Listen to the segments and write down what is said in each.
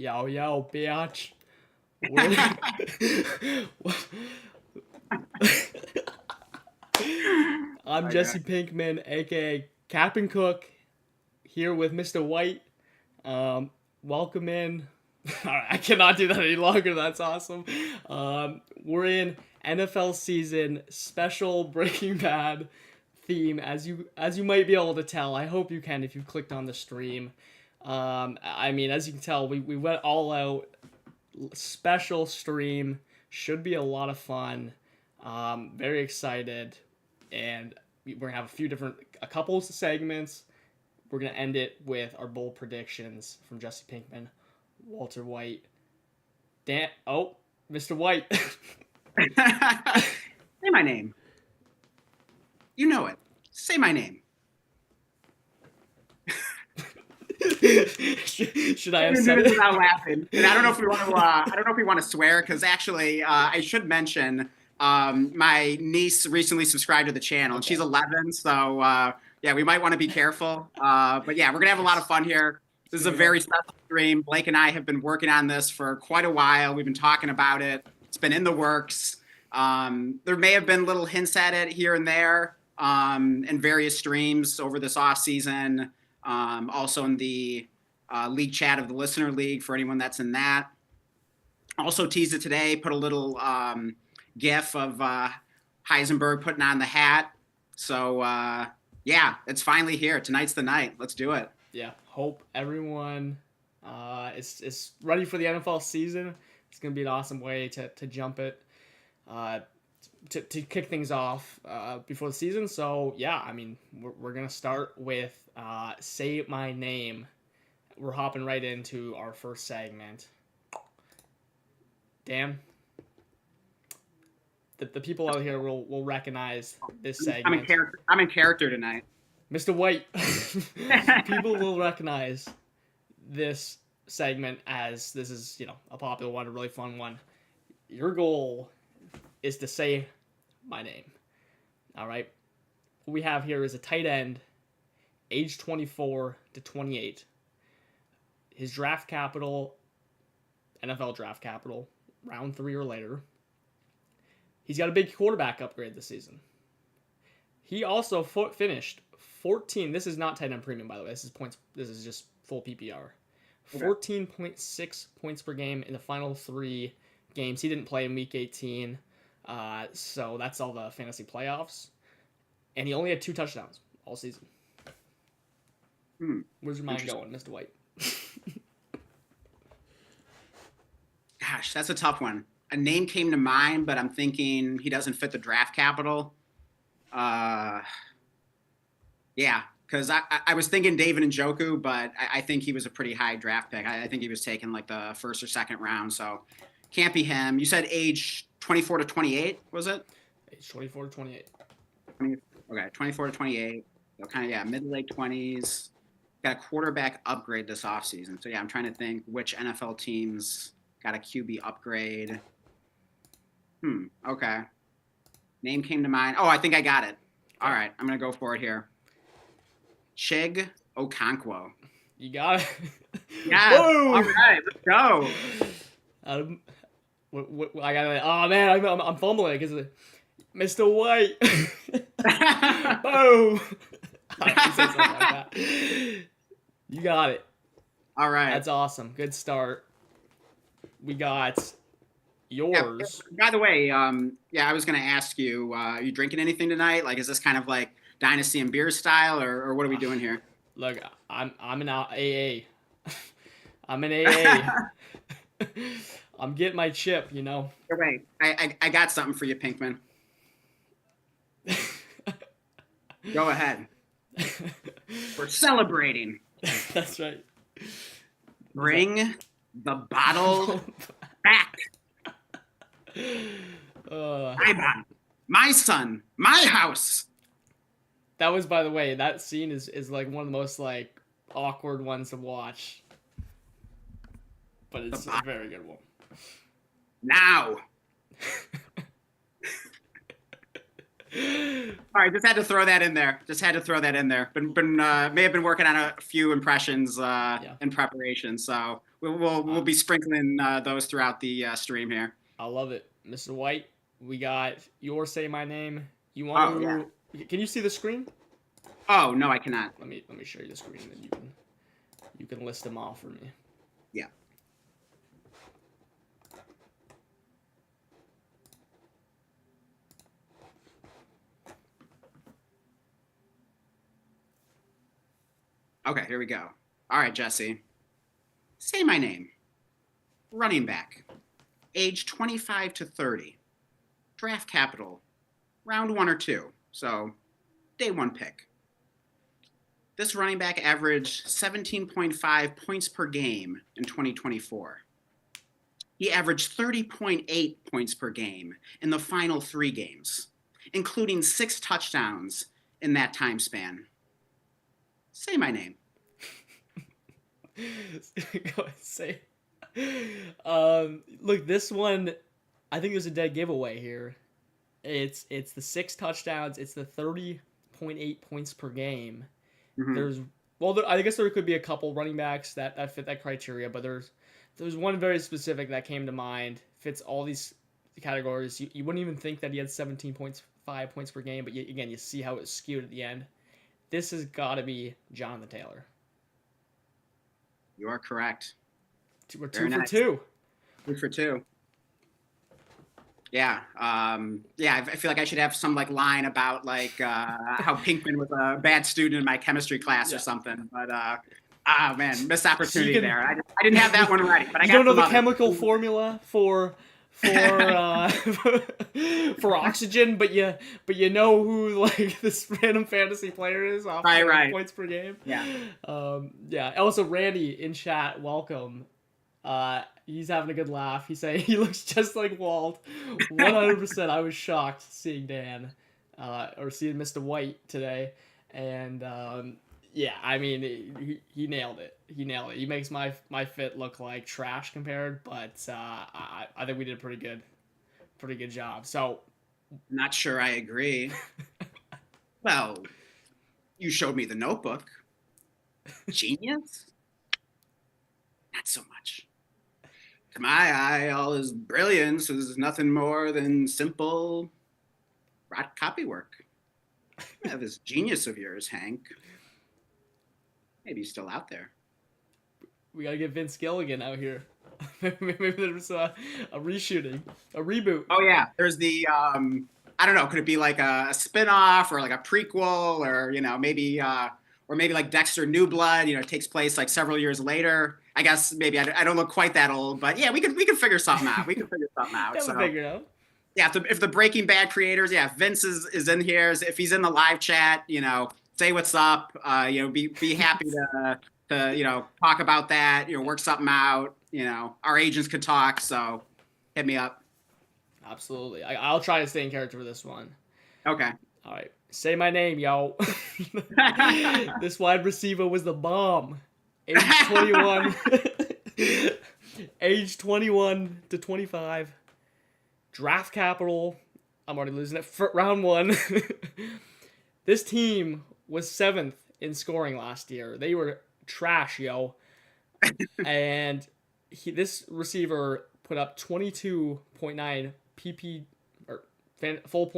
Yo, yo, bitch. We're- I'm Jesse Pinkman, aka Captain Cook, here with Mr. White. Welcome in. I cannot do that any longer. That's awesome. We're in NFL season special Breaking Bad theme, as you might be able to tell. I hope you can if you've clicked on the stream. I mean, as you can tell, we went all out. Special stream, should be a lot of fun. Very excited, and we're gonna have a couple of segments. We're gonna end it with our bold predictions from Jesse Pinkman, Walter White, Mr. White. Say my name. You know it. Say my name. Should I have said it without laughing? And I don't know if we want to. I don't know if we want to swear, because actually, I should mention my niece recently subscribed to the channel, and she's 11. So yeah, we might want to be careful. But yeah, we're gonna have a lot of fun here. This is a very special stream. Blake and I have been working on this for quite a while. We've been talking about it. It's been in the works. There may have been little hints at it here and there in various streams over this off season. Also in the league chat of the listener league for anyone that's in that. Also teased it today, put a little gif of Heisenberg putting on the hat. So yeah, it's finally here. Tonight's the night. Let's do it. Yeah, hope everyone is ready for the NFL season. It's going to be an awesome way to jump it, to kick things off before the season. So yeah, I mean, we're going to start with Say My Name. We're hopping right into our first segment. Dan, the people out here will recognize this segment. I'm in character tonight. Mr. White, people will recognize this segment as this is, a popular one, a really fun one. Your goal is to say my name. All right. What we have here is a tight end, age 24 to 28. His draft capital, NFL draft capital, round 3 or later. He's got a big quarterback upgrade this season. He also finished 14. This is not tight end premium, by the way. This is points. This is just full PPR. 14.6 points per game in the final 3 games. He didn't play in week 18. So that's all the fantasy playoffs. And he only had 2 touchdowns all season. Where's your mind going, Mr. White? Gosh, that's a tough one. A name came to mind, but I'm thinking he doesn't fit the draft capital. Yeah, because I was thinking David Njoku, but I think he was a pretty high draft pick. I think he was taken like the 1st or 2nd round, so can't be him. You said age 24 to 28, was it? Age 24 to 28. Okay, 24 to 28. So kind of, yeah, mid to late 20s. Got a quarterback upgrade this offseason. So, yeah, I'm trying to think which NFL teams got a QB upgrade. Okay. Name came to mind. Oh, I think I got it. All right, I'm going to go for it here. Chig Okonkwo. You got it. Yeah. All right, let's go. I got it. Oh, man, I'm fumbling because Mr. White. Boom. You got it. All right. That's awesome. Good start. We got yours. Yeah, by the way, yeah, I was going to ask you, are you drinking anything tonight? Like, is this kind of like Dynasty and beer style, or what are we doing here? Look, I'm an AA. I'm an AA. I'm getting my chip, Wait, I got something for you, Pinkman. Go ahead. We're celebrating. That's right. Bring the bottle back. My son, my house. That was, by the way, that scene is like one of the most like awkward ones to watch. But it's a very good one. Now. All right, just had to throw that in there. May have been working on a few impressions in preparation. So We'll be sprinkling those throughout the stream here. I love it, Mr. White. We got your Say My Name. You Oh, want yeah. to? Can you see the screen? Oh no, I cannot. Let me show you the screen, and you can list them off for me. Yeah. Okay, here we go. All right, Jesse. Say my name. Running back. Age 25 to 30. Draft capital. Round 1 or 2. So, day 1 pick. This running back averaged 17.5 points per game in 2024. He averaged 30.8 points per game in the final 3 games, including 6 touchdowns in that time span. Say my name. Go ahead, say. Look, this one, I think there's a dead giveaway here. It's the 6 touchdowns. It's the 30.8 points per game. Mm-hmm. I guess there could be a couple running backs that fit that criteria, but there's one very specific that came to mind. Fits all these categories. You wouldn't even think that he had 17.5 points per game, but you see how it's skewed at the end. This has got to be Jonathan Taylor. You are correct. We're 2 for 2. 2 for 2. Yeah. I feel like I should have some line about how Pinkman was a bad student in my chemistry class or something. But man, missed opportunity there. I didn't have that one ready. But I don't know the chemical formula for oxygen, but you know who this random fantasy player is off points per game. Yeah. Also, Randy in chat, welcome. He's having a good laugh. He's saying he looks just like Walt. 100%. I was shocked seeing Dan or seeing Mr. White today, and I mean he nailed it. He makes my fit look like trash compared, but I think we did a pretty good job. So, not sure I agree. Well, you showed me the notebook. Genius? Not so much. To my eye, all his brilliance is nothing more than simple copy work. You have this genius of yours, Hank. Maybe he's still out there. We gotta get Vince Gilligan out here. Maybe there's a reshooting, a reboot. Oh yeah, there's the I don't know. Could it be like a spinoff or like a prequel, or maybe like Dexter New Blood? It takes place like several years later. I guess maybe I don't look quite that old, but yeah, we could figure something out. We could figure something out. We'll figure it out. Yeah, if the Breaking Bad creators, Vince is in here. If he's in the live chat, say what's up. Be happy to talk about that. Work something out. Our agents could talk. So hit me up. Absolutely. I'll try to stay in character for this one. Okay. All right. Say my name, yo. This wide receiver was the bomb. Age 21. Age 21 to 25. Draft capital. I'm already losing it. Round 1. This team was 7th in scoring last year. They were trash, yo. And this receiver put up 22.9 full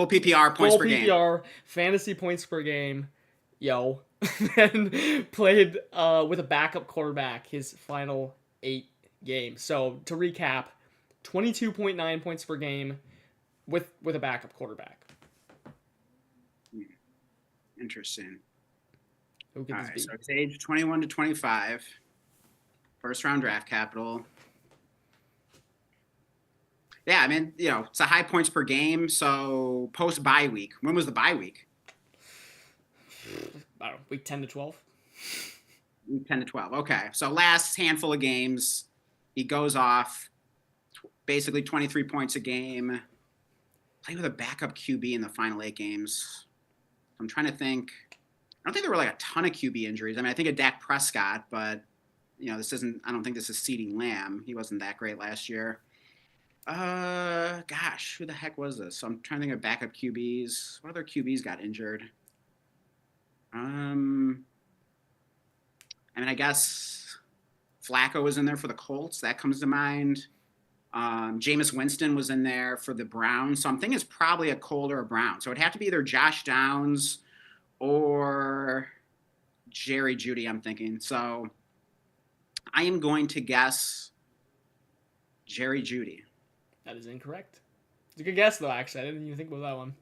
PPR points per game. Full PPR fantasy points per game, yo. And played with a backup quarterback his final 8 games. So to recap, 22.9 points per game with a backup quarterback. Interesting. Who could this be? So it's age 21 to 25. First round draft capital. Yeah, I mean, it's a high points per game. So post bye week. When was the bye week? I don't know, week 10 to 12. Week 10 to 12. Okay. So last handful of games, he goes off basically 23 points a game. Played with a backup QB in the final 8 games. I'm trying to think. I don't think there were a ton of QB injuries. I mean, I think of Dak Prescott, but I don't think this is CeeDee Lamb. He wasn't that great last year. Gosh, who the heck was this? So I'm trying to think of backup QBs. What other QBs got injured? I mean, I guess Flacco was in there for the Colts. That comes to mind. Jameis Winston was in there for the Browns. So I'm thinking it's probably a Colt or a Brown. So it'd have to be either Josh Downs or Jerry Jeudy, I'm thinking. So I am going to guess Jerry Jeudy. That is incorrect. It's a good guess, though, actually. I didn't even think about that one.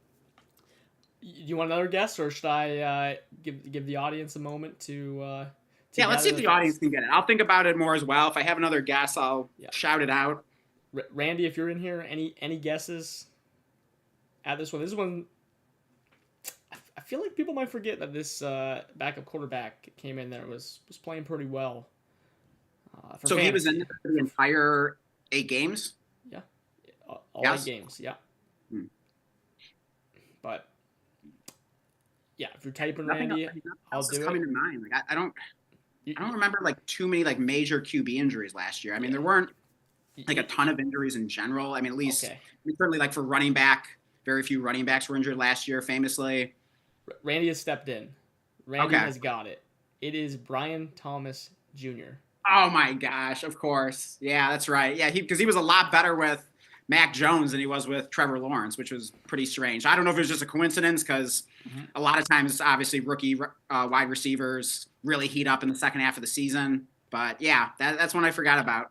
You want another guess, or should I give the audience a moment to yeah, let's see if the audience can get it. I'll think about it more as well. If I have another guess, I'll shout it out. Randy, if you're in here, any guesses at this one? This one, I feel like people might forget that this backup quarterback came in there was playing pretty well. So fantasy. He was in there for the entire 8 games? Yeah. All 8 games, yeah. But, yeah, if you're typing Randy, I'll do it. Coming to mind. Like, I don't remember like too many like major QB injuries last year. I mean, there weren't like a ton of injuries in general. I mean, at least certainly like for running back, very few running backs were injured last year, famously. Randy has stepped in. Randy has got it. It is Brian Thomas Jr. Oh my gosh! Of course, yeah, that's right. Yeah, because he was a lot better with Mac Jones than he was with Trevor Lawrence, which was pretty strange. I don't know if it was just a coincidence because a lot of times, obviously, rookie wide receivers really heat up in the second half of the season. But yeah, that's one I forgot about.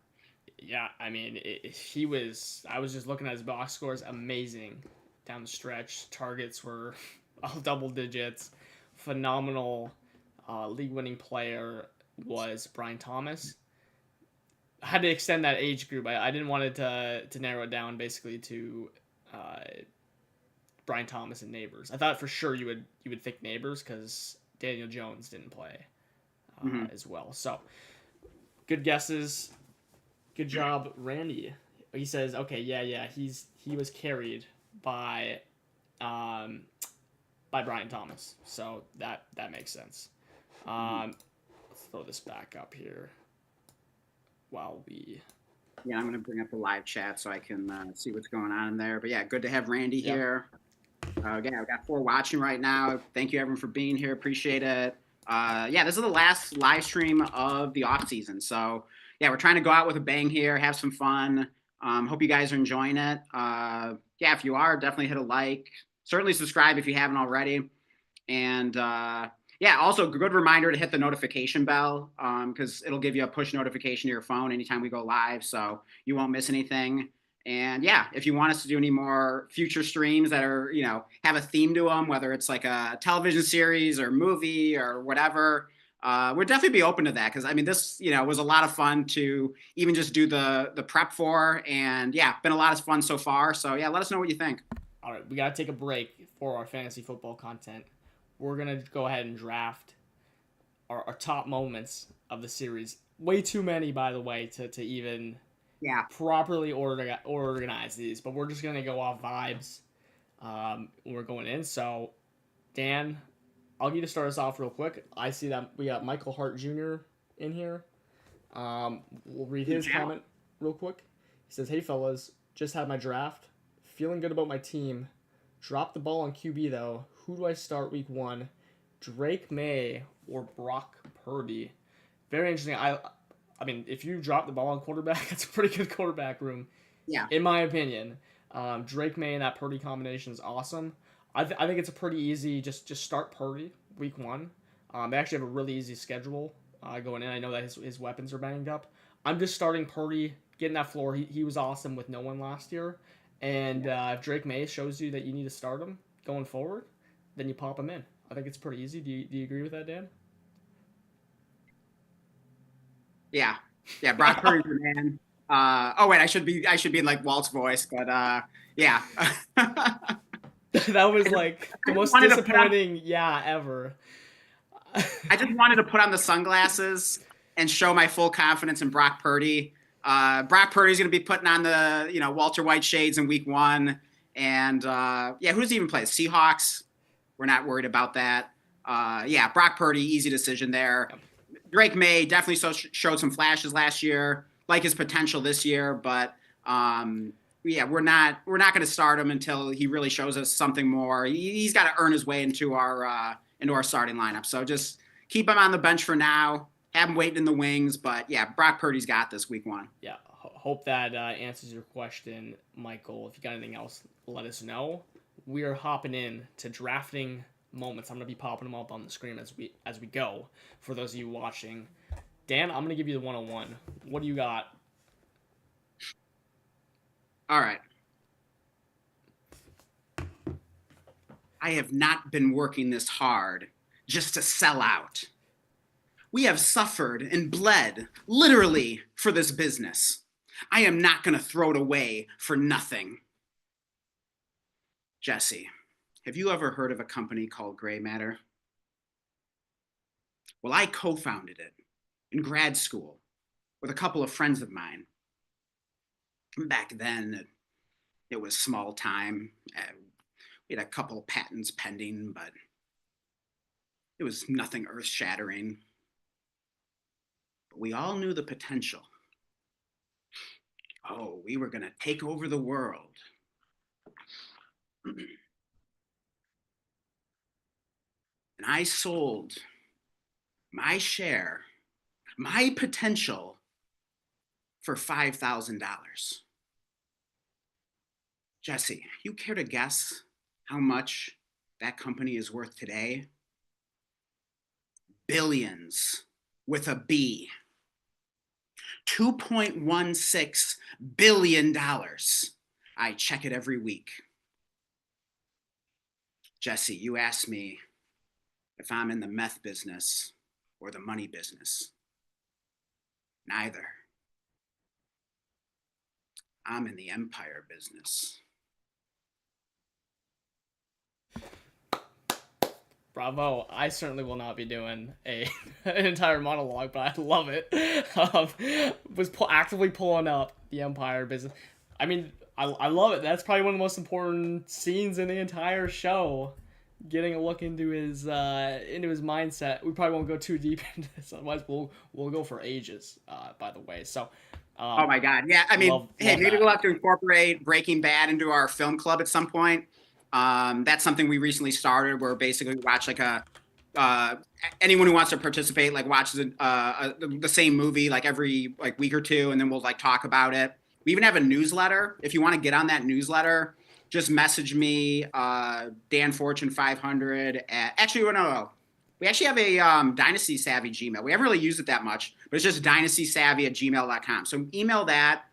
Yeah, I mean, he was. I was just looking at his box scores, amazing down the stretch. Targets were all double digits. Phenomenal league-winning player was Brian Thomas. I had to extend that age group. I didn't want it to narrow it down basically to Brian Thomas and Neighbors. I thought for sure you would think Neighbors because Daniel Jones didn't play as well. So good guesses. Good job, Randy. He says, okay, yeah, he was carried by Brian Thomas. So that makes sense. Let's throw this back up here. While we... Yeah, I'm going to bring up the live chat so I can see what's going on in there. But yeah, good to have Randy here. Again, I've got 4 watching right now. Thank you, everyone, for being here. Appreciate it. Yeah, this is the last live stream of the off season. So yeah, we're trying to go out with a bang here, have some fun. Hope you guys are enjoying it. Yeah, if you are, definitely hit a like. Certainly subscribe if you haven't already. And yeah, also good reminder to hit the notification bell because it'll give you a push notification to your phone anytime we go live, so you won't miss anything. And yeah, if you want us to do any more future streams that are, have a theme to them, whether it's like a television series or movie or whatever, we'd definitely be open to that because I mean this, was a lot of fun to even just do the prep for, and yeah, been a lot of fun so far. So yeah, let us know what you think. All right, we gotta take a break for our fantasy football content. We're going to go ahead and draft our top moments of the series. Way too many, by the way, to even properly organize these. But we're just going to go off vibes when we're going in. So, Dan, I'll get you to start us off real quick. I see that we got Michael Hart Jr. in here. We'll read his comment real quick. He says, "Hey, fellas, just had my draft. Feeling good about my team. Dropped the ball on QB, though. Who do I start week 1? Drake May or Brock Purdy?" Very interesting. I mean, if you drop the ball on quarterback, that's a pretty good quarterback room. Yeah. In my opinion. Drake May and that Purdy combination is awesome. I think it's a pretty easy, just start Purdy week 1. They actually have a really easy schedule going in. I know that his weapons are banged up. I'm just starting Purdy, getting that floor. He was awesome with no one last year. And if Drake May shows you that you need to start him going forward, then you pop him in. I think it's pretty easy. Do you agree with that, Dan? Yeah, Brock Purdy's the man. Oh wait, I should be in like Walt's voice, but yeah. That was like the most disappointing ever. I just wanted to put on the sunglasses and show my full confidence in Brock Purdy. Brock Purdy's going to be putting on the Walter White shades in week 1, and yeah, who's even played Seahawks? We're not worried about that. Yeah, Brock Purdy, easy decision there. Drake May definitely showed some flashes last year, like his potential this year, but yeah, we're not going to start him until he really shows us something more. He's got to earn his way into our starting lineup. So just keep him on the bench for now. have him waiting in the wings. But yeah, Brock Purdy's got this week 1. Yeah, hope that answers your question, Michael. If you got anything else, let us know. We are hopping in to drafting moments. I'm gonna be popping them up on the screen as we go. For those of you watching, Dan, I'm gonna give you the 101. What do you got? All right. I have not been working this hard just to sell out. We have suffered and bled, literally, for this business. I am not going to throw it away for nothing. Jesse, have you ever heard of a company called Gray Matter? Well, I co-founded it in grad school with a couple of friends of mine. Back then, it was small time. We had a couple of patents pending, but it was nothing earth-shattering. But we all knew the potential. Oh, we were going to take over the world. And I sold my share, my potential, for $5,000. Jesse, you care to guess how much that company is worth today? Billions with a B. $2.16 billion. I check it every week. Jesse, you asked me if I'm in the meth business or the money business. Neither. I'm in the empire business. Bravo. I certainly will not be doing an entire monologue, but I love it. Was actively pulling up the Empire business. I mean, I love it. That's probably one of the most important scenes in the entire show. Getting a look into his mindset. We probably won't go too deep into this, otherwise we'll go for ages. By the way, so. Oh my God, yeah. I mean, maybe we'll have to incorporate Breaking Bad into our film club at some point. That's something we recently started, where basically we watch like anyone who wants to participate watches the same movie every week or two, and then we'll talk about it. We even have a newsletter. If you want to get on that newsletter, just message me, Dan Fortune 500. No. We actually have a Dynasty Savvy Gmail. We haven't really used it that much, but it's just dynastysavvy@gmail.com. So email that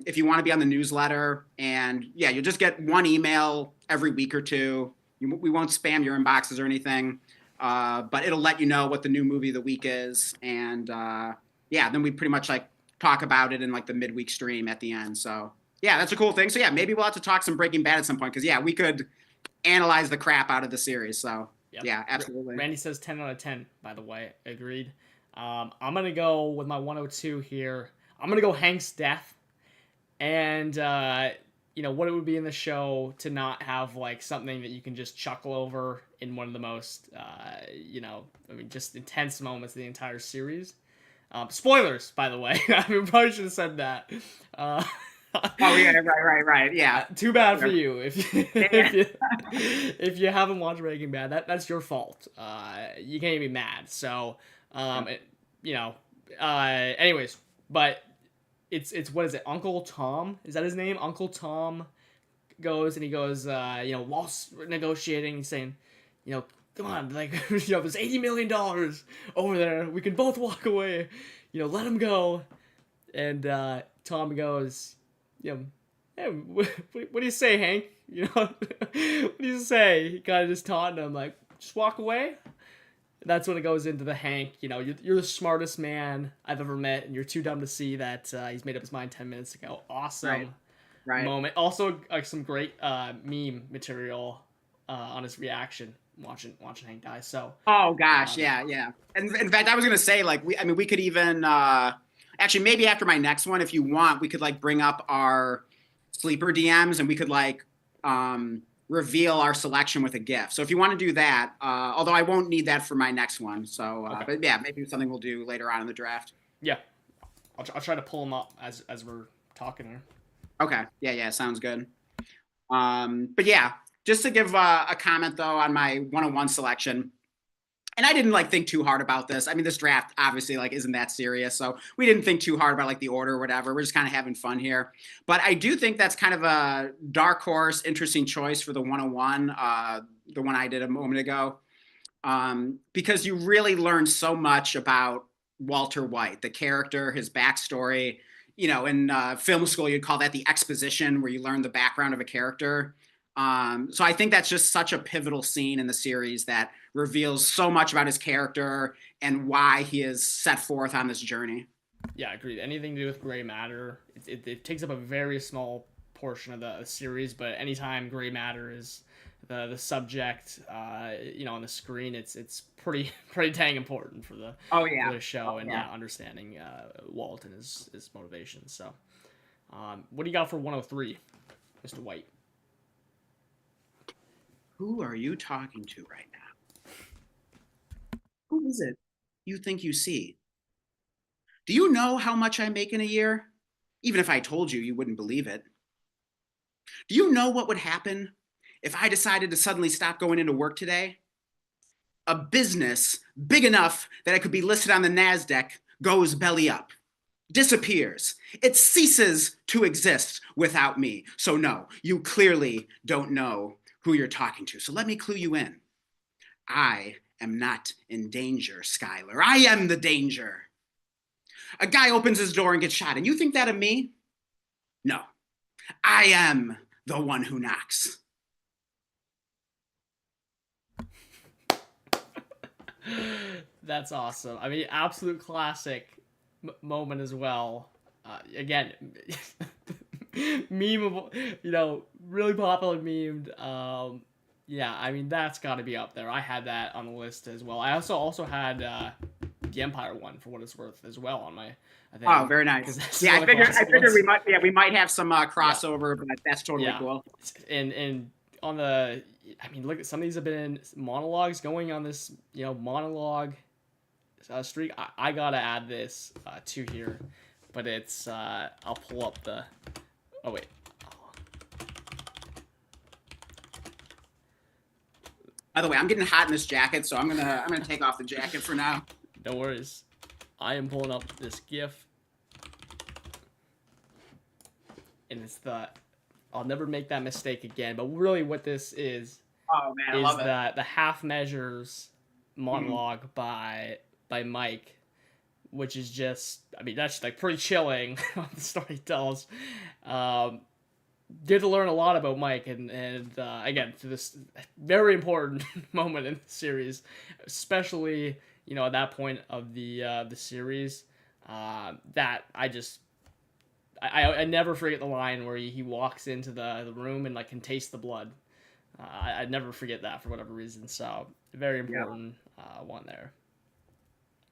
if you want to be on the newsletter. And yeah, you'll just get one email every week or two. We won't spam your inboxes or anything, but it'll let you know what the new movie of the week is. And then we pretty much talk about it in the midweek stream at the end. So yeah, that's a cool thing. So yeah, maybe we'll have to talk some Breaking Bad at some point, because yeah, we could analyze the crap out of the series. So. Yep. Yeah, absolutely. Randy says 10 out of 10, by the way. Agreed. I'm going to go with my 102 here. I'm going to go Hank's death. And, what it would be in the show to not have, something that you can just chuckle over in one of the most, just intense moments of the entire series. Spoilers, by the way. I probably should have said that. Oh yeah, right. Yeah. Too bad for you if you haven't watched Breaking Bad. That's your fault. You can't be mad. So, anyways, but it's what is it? Uncle Tom, is that his name? Uncle Tom goes while negotiating, he's saying, come on, there's $80 million over there. We can both walk away. Let him go. And Tom goes, hey, what do you say, Hank? What do you say? He kind of just taunting him, just walk away. That's when it goes into the Hank, you're the smartest man I've ever met, and you're too dumb to see that he's made up his mind 10 minutes ago. Awesome moment. Also, some great meme material on his reaction watching Hank die. So. Oh gosh, yeah. And in fact, I was gonna say we could even. Actually, maybe after my next one, if you want, we could bring up our sleeper DMs, and we could reveal our selection with a GIF. So if you want to do that, although I won't need that for my next one. So, okay. But yeah, maybe something we'll do later on in the draft. Yeah, I'll try to pull them up as we're talking here. Okay. Yeah, sounds good. But yeah, just to give a comment though on my 101 selection. and I didn't like think too hard about this. I mean, this draft obviously like isn't that serious, so we didn't think too hard about like the order or whatever. We're just kind of having fun here. But I do think that's kind of a dark horse, interesting choice for the 101, the one I did a moment ago, because you really learn so much about Walter White, the character, his backstory. You know, in film school, you'd call that the exposition, where you learn the background of a character. So I think that's just such a pivotal scene in the series that reveals so much about his character and why he is set forth on this journey. Yeah, agreed. Anything to do with gray matter, it takes up a very small portion of the series, but anytime gray matter is the subject, on the screen, it's pretty dang important for the for the show and understanding Walt and his motivations. So, what do you got for 103, Mr. White? Who are you talking to right now? Who is it you think you see? Do you know how much I make in a year? Even if I told you, you wouldn't believe it. Do you know what would happen if I decided to suddenly stop going into work today? A business big enough that I could be listed on the NASDAQ goes belly up, disappears. It ceases to exist without me. So no, you clearly don't know who you're talking to. So let me clue you in. I am not in danger, Skylar. I am the danger. A guy opens his door and gets shot, and you think that of me? No. I am the one who knocks. That's awesome. I mean, absolute classic moment as well. Again, memeable, really popular memed. Yeah, I mean, that's got to be up there. I had that on the list as well. I also had the Empire one, for what it's worth, as well on my. I think, oh, very nice. Yeah, I figured we might have some crossover, but that's totally cool. And on the, I mean, look, some of these have been monologues going on this, monologue streak. I gotta add this to here, but it's I'll pull up the. Oh wait. By the way, I'm getting hot in this jacket, so I'm gonna take off the jacket for now. No worries. I am pulling up this GIF, and it's I'll never make that mistake again. But really, what this is, I love it. The half measures monologue by Mike, which is just, I mean, that's like pretty chilling what the story tells. Get to learn a lot about Mike, and again, to this very important moment in the series, especially at that point of the series, that I never forget the line where he walks into the room and can taste the blood. I'd never forget that for whatever reason. So very important one there.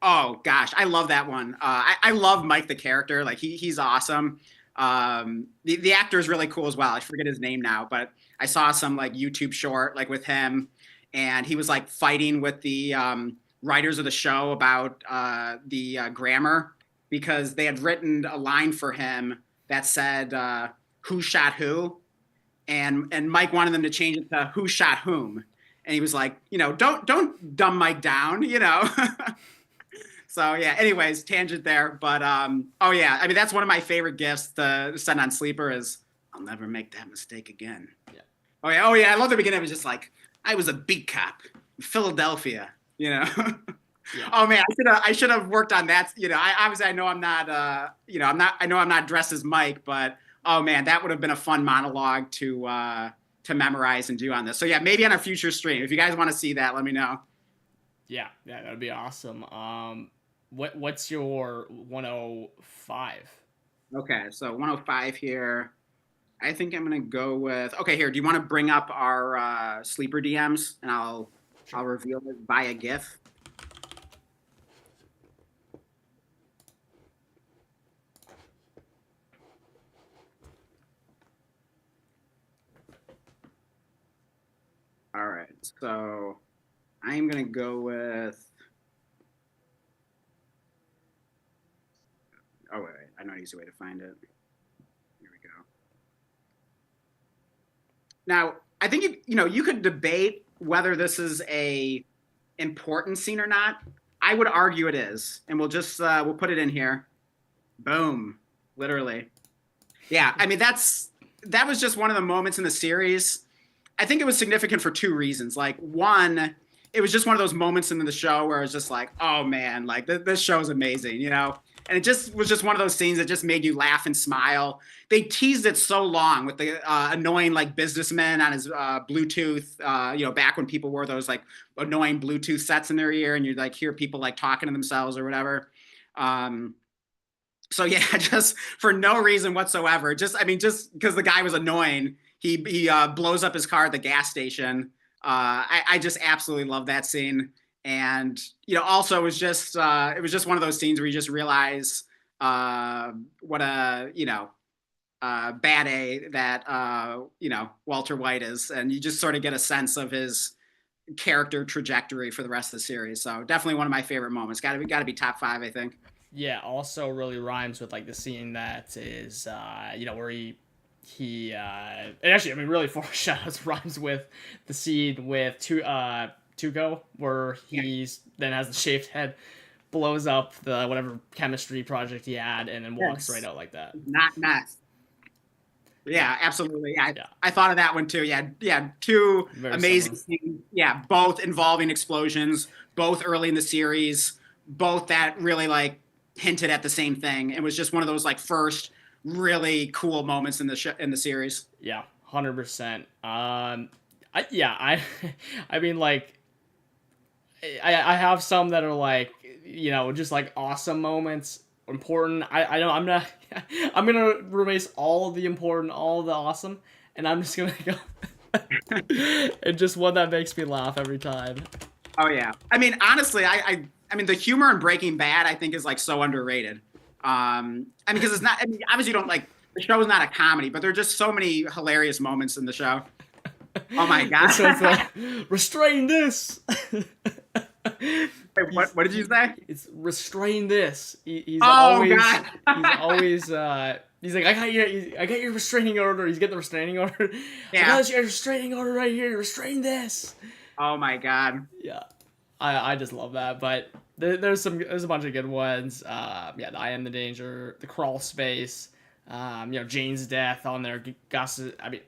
Oh gosh, I love that one. I love Mike the character. Like he's awesome. The actor is really cool as well. I forget his name now, but I saw some YouTube short with him, and he was fighting with the writers of the show about the grammar, because they had written a line for him that said who shot who, and Mike wanted them to change it to who shot whom, and he was like, don't dumb Mike down, So yeah, anyways, tangent there, but oh yeah, I mean, that's one of my favorite gifts to send on Sleeper is, I'll never make that mistake again. Yeah. Oh yeah, I love the beginning. It was just I was a beat cop in Philadelphia, Yeah. Oh man, I should have worked on that. I know I'm not I know I'm not dressed as Mike, but oh man, that would have been a fun monologue to memorize and do on this. So yeah, maybe on a future stream. If you guys want to see that, let me know. Yeah, that would be awesome. What's your 105? Okay, so 105 here. I think I'm gonna go with. Okay, here. Do you want to bring up our sleeper DMs, and I'll reveal it via GIF. All right, so I'm gonna go with. Oh wait, I know an easy way to find it. Here we go. Now, I think you could debate whether this is a important scene or not, I would argue it is, and we'll put it in here. Boom, literally. Yeah, I mean that was just one of the moments in the series. I think it was significant for two reasons. Like one, it was just one of those moments in the show where it's just like, oh man, like this show is amazing, you know? And it just was just one of those scenes that just made you laugh and smile. They teased it so long with the annoying like businessman on his Bluetooth, you know, back when people wore those like annoying Bluetooth sets in their ear and you like hear people like talking to themselves or whatever. So yeah, just for no reason whatsoever. Just because the guy was annoying, he blows up his car at the gas station. I just absolutely love that scene. And you know, also it was just one of those scenes where you just realize what a bad A that Walter White is, and you just sort of get a sense of his character trajectory for the rest of the series. So definitely one of my favorite moments. Got to be top 5, I think. Yeah, also really rhymes with like the scene that is where he and actually I mean really foreshadows rhymes with the scene with Tuco where he's then has the shaved head, blows up the whatever chemistry project he had and then walks right out like that. Not nice. Yeah, absolutely. I thought of that one too. Yeah, two very amazing scenes. Yeah, both involving explosions, both early in the series, both that really like hinted at the same thing. It was just one of those like first really cool moments in the series. Yeah, 100%. I mean like I have some that are like just like awesome moments, important. I know I'm gonna erase all the important, all the awesome, and I'm just gonna go and just one that makes me laugh every time. Oh yeah, I mean honestly, I mean the humor in Breaking Bad I think is like so underrated. I mean because it's not. I mean obviously you don't like the show is not a comedy, but there are just so many hilarious moments in the show. Oh my god! So it's like, restrain this. Wait, what did you say? It's restrain this. He's always like, I got your restraining order. He's getting the restraining order. Yeah. I got your restraining order right here. Restrain this. Oh my god. Yeah, I just love that. But there's a bunch of good ones. The I am the danger, the crawl space. Jane's death on there. Gus. I mean,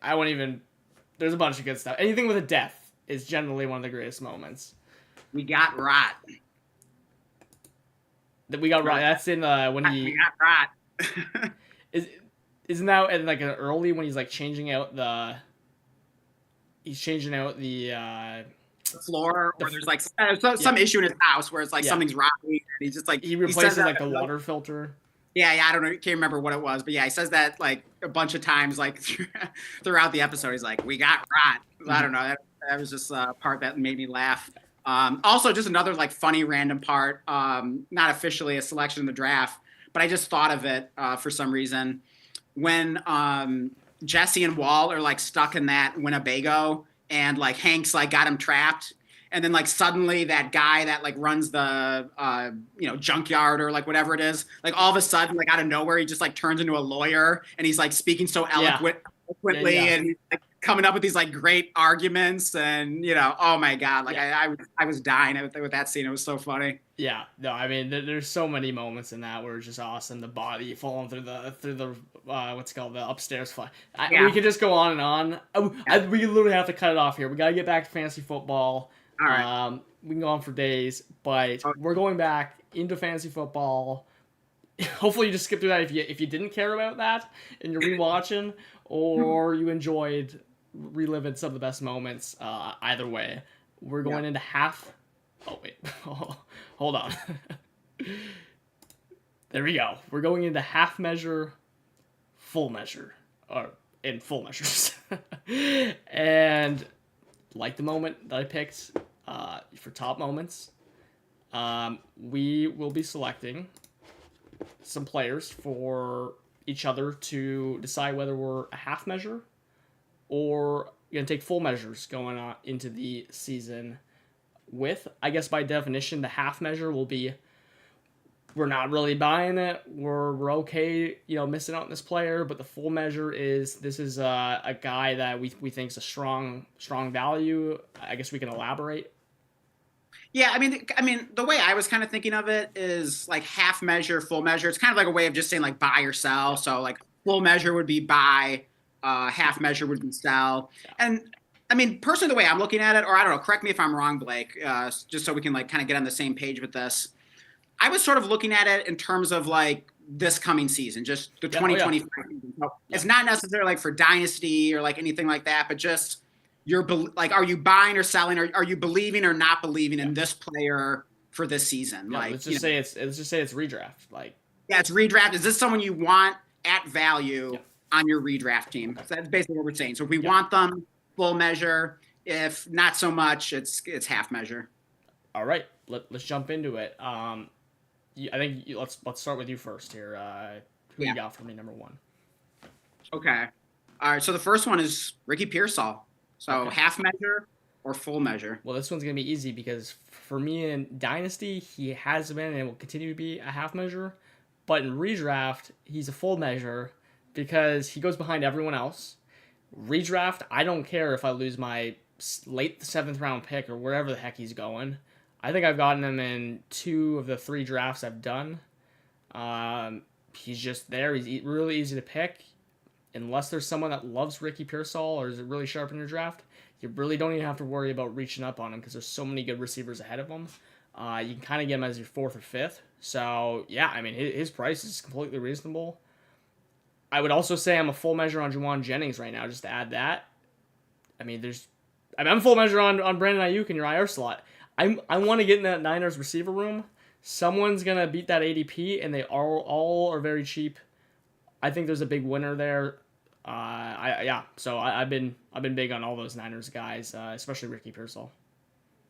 I won't even. There's a bunch of good stuff. Anything with a death is generally one of the greatest moments. We got rot. We got rot. That's in when he. We got rot. Isn't that in like an early when he's like changing out the. He's changing out the floor, or there's like some issue in his house where it's like something's rotten, and he's just like he replaces like the water filter. Yeah, I don't know, can't remember what it was, but yeah, he says that like a bunch of times, like throughout the episode. He's like, "We got rot." Mm-hmm. I don't know. That was just a part that made me laugh. Also, just another like funny random part. Not officially a selection in the draft, but I just thought of it for some reason when Jesse and Wall are like stuck in that Winnebago, and like Hank's like got him trapped. And then like suddenly that guy that like runs the junkyard or like whatever it is, like all of a sudden like out of nowhere he just like turns into a lawyer and he's like speaking so eloquently and he's like coming up with these like great arguments and oh my god, like I was dying with that scene. It was so funny. Yeah, no, I mean there's so many moments in that where it's just awesome. The body falling through the what's it called, the upstairs fly. We could just go on and on. We literally have to cut it off here. We gotta get back to fantasy football. All right. We can go on for days, but we're going back into fantasy football. Hopefully you just skip through that if you didn't care about that and you're rewatching, or you enjoyed reliving some of the best moments. Either way, we're going into half. Oh wait, hold on. There we go. We're going into half measure, full measure, or in full measures, and like the moment that I picked for top moments, we will be selecting some players for each other to decide whether we're a half measure or going to take full measures going on into the season with. I guess by definition, the half measure will be we're not really buying it. We're okay, missing out on this player. But the full measure is this is a guy that we think is a strong value. I guess we can elaborate. Yeah, I mean, the way I was kind of thinking of it is like half measure, full measure. It's kind of like a way of just saying like buy or sell. So like full measure would be buy, half measure would be sell. And I mean, personally, the way I'm looking at it, or I don't know, correct me if I'm wrong, Blake, just so we can like kind of get on the same page with this. I was sort of looking at it in terms of like this coming season, just the 2025 season. So it's not necessarily like for dynasty or like anything like that, but just like, are you buying or selling? Or are you believing or not believing in this player for this season? Yeah, like, let's just say it's redraft. Like, yeah, it's redraft. Is this someone you want at value on your redraft team? So that's basically what we're saying. So if we want them, full measure. If not so much, it's half measure. All right, let's jump into it. I think let's start with you first here. Who you got for me, number one? Okay. All right. So the first one is Ricky Pearsall. So half measure or full measure? Well, this one's gonna be easy because for me in Dynasty, he has been and will continue to be a half measure, but in redraft, he's a full measure because he goes behind everyone else. Redraft, I don't care if I lose my late 7th round pick or wherever the heck he's going. I think I've gotten him in 2 of the 3 drafts I've done. He's just there. He's really easy to pick. Unless there's someone that loves Ricky Pearsall or is really sharp in your draft, you really don't even have to worry about reaching up on him because there's so many good receivers ahead of him. You can kind of get him as your 4th or 5th. So, yeah, I mean, his price is completely reasonable. I would also say I'm a full measure on Juwan Jennings right now, just to add that. I mean, I'm full measure on Brandon Ayuk in your IR slot. I want to get in that Niners receiver room. Someone's going to beat that ADP, and they all are very cheap. I think there's a big winner there. So I've been big on all those Niners guys, especially Ricky Pearsall.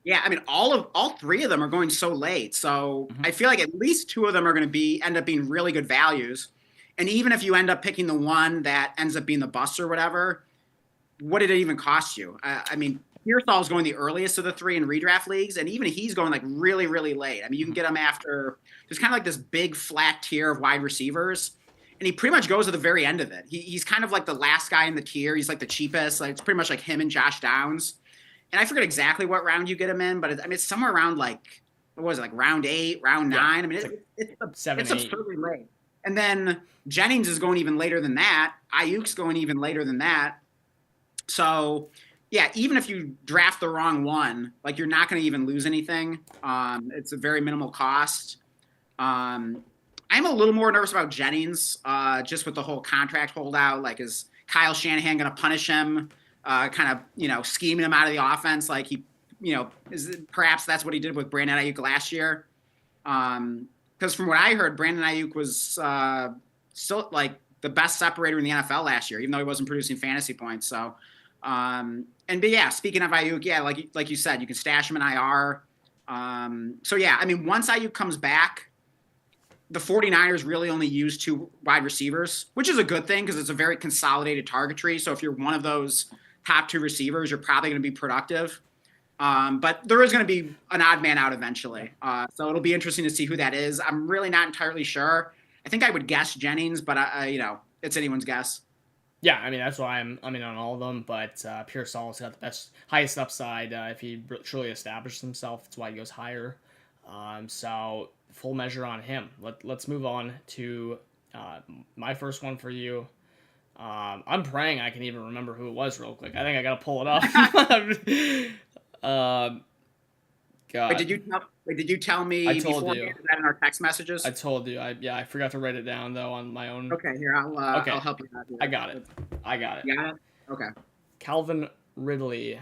Yeah, I mean, all 3 of them are going so late. So I feel like at least 2 of them are going to end up being really good values. And even if you end up picking the one that ends up being the bust or whatever, what did it even cost you? I mean, Pearsall is going the earliest of the 3 in redraft leagues, and even he's going like really, really late. I mean, you can get him after there's kind of like this big flat tier of wide receivers, and he pretty much goes to the very end of it. He's kind of like the last guy in the tier. He's like the cheapest. Like it's pretty much like him and Josh Downs. And I forget exactly what round you get him in, but it's somewhere around like what was it, like round 8, round 9. I mean, it's 7, it's absurdly late. And then Jennings is going even later than that. Ayuk's going even later than that. So, yeah, even if you draft the wrong one, like you're not going to even lose anything. It's a very minimal cost. I'm a little more nervous about Jennings, just with the whole contract holdout. Like, is Kyle Shanahan going to punish him? Kind of, scheming him out of the offense, like perhaps that's what he did with Brandon Ayuk last year. Because from what I heard, Brandon Ayuk was still like the best separator in the NFL last year, even though he wasn't producing fantasy points. So, but yeah, speaking of Ayuk, yeah, like you said, you can stash him in IR. So yeah, I mean, once Ayuk comes back, the 49ers really only use 2 wide receivers, which is a good thing because it's a very consolidated target tree. So if you're one of those top 2 receivers, you're probably going to be productive. But there is going to be an odd man out eventually. So it'll be interesting to see who that is. I'm really not entirely sure. I think I would guess Jennings, but it's anyone's guess. Yeah, I mean, that's why I'm in on all of them, but Pearsall's got the highest upside if he truly establishes himself. That's why he goes higher. So full measure on him. Let's move on to my first one for you. I'm praying I can even remember who it was real quick. I think I got to pull it up. God. Wait, did you tell me? I told before you. That in our text messages? I told you. I forgot to write it down though on my own. Okay, here I'll help you out. Here. I got it. You got it? Okay. Calvin Ridley.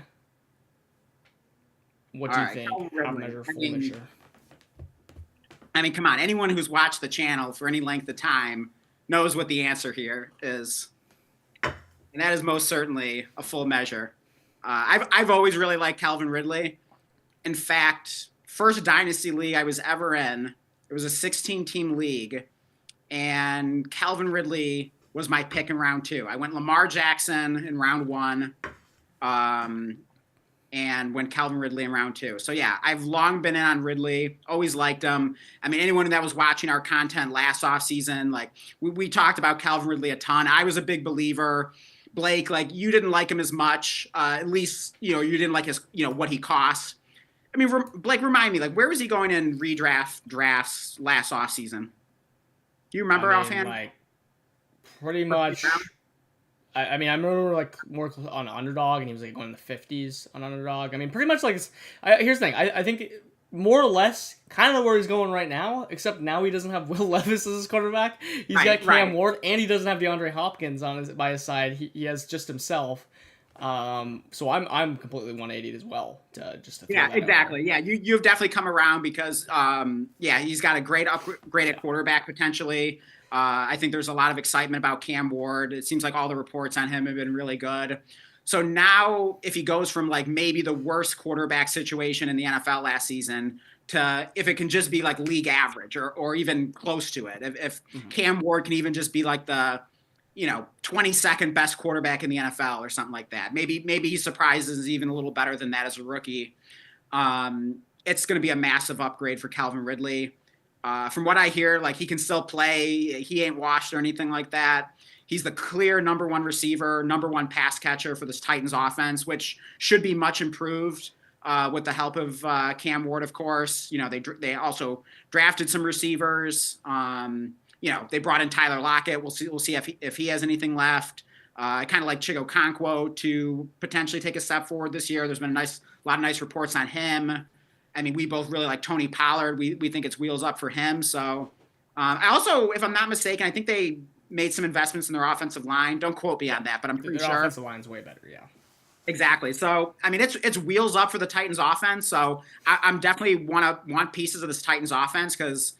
What do you think? Half measure, full measure. I mean, come on. Anyone who's watched the channel for any length of time knows what the answer here is, and that is most certainly a full measure. I've always really liked Calvin Ridley. In fact, first dynasty league I was ever in, it was a 16-team league, and Calvin Ridley was my pick in round 2. I went Lamar Jackson in round 1, and went Calvin Ridley in round 2. So yeah, I've long been in on Ridley, always liked him. I mean, anyone that was watching our content last offseason, like we talked about Calvin Ridley a ton. I was a big believer. Blake, like you didn't like him as much. At least, you didn't like his, what he costs. I mean, Blake, remind me, like, where was he going in redraft drafts last offseason? Do you remember offhand? Like, pretty much. I mean, I remember like more on underdog, and he was like going in the 50s on underdog. I mean, pretty much like. Here's the thing. I think more or less kind of where he's going right now, except now he doesn't have Will Levis as his quarterback. He's got Cam Ward, and he doesn't have DeAndre Hopkins by his side. He has just himself. So I'm completely 180 as well. Yeah, exactly. Yeah, you've definitely come around because he's got a great upgrade at quarterback potentially. I think there's a lot of excitement about Cam Ward. It seems like all the reports on him have been really good. So now if he goes from like maybe the worst quarterback situation in the NFL last season to if it can just be like league average or even close to it, if Cam Ward can even just be like the 22nd best quarterback in the NFL or something like that. Maybe he surprises even a little better than that as a rookie. It's going to be a massive upgrade for Calvin Ridley. From what I hear, like he can still play. He ain't washed or anything like that. He's the clear number one receiver, number one pass catcher for this Titans offense, which should be much improved with the help of Cam Ward, of course. They also drafted some receivers. They brought in Tyler Lockett. We'll see if he has anything left. I kind of like Chigo Okonkwo to potentially take a step forward this year. There's been a lot of nice reports on him. I mean, we both really like Tony Pollard. We think it's wheels up for him. So I also, if I'm not mistaken, I think they made some investments in their offensive line. Don't quote me on that, but I'm pretty sure. Their offensive line's way better, yeah. Exactly. So, I mean, it's wheels up for the Titans offense. So I'm definitely want pieces of this Titans offense because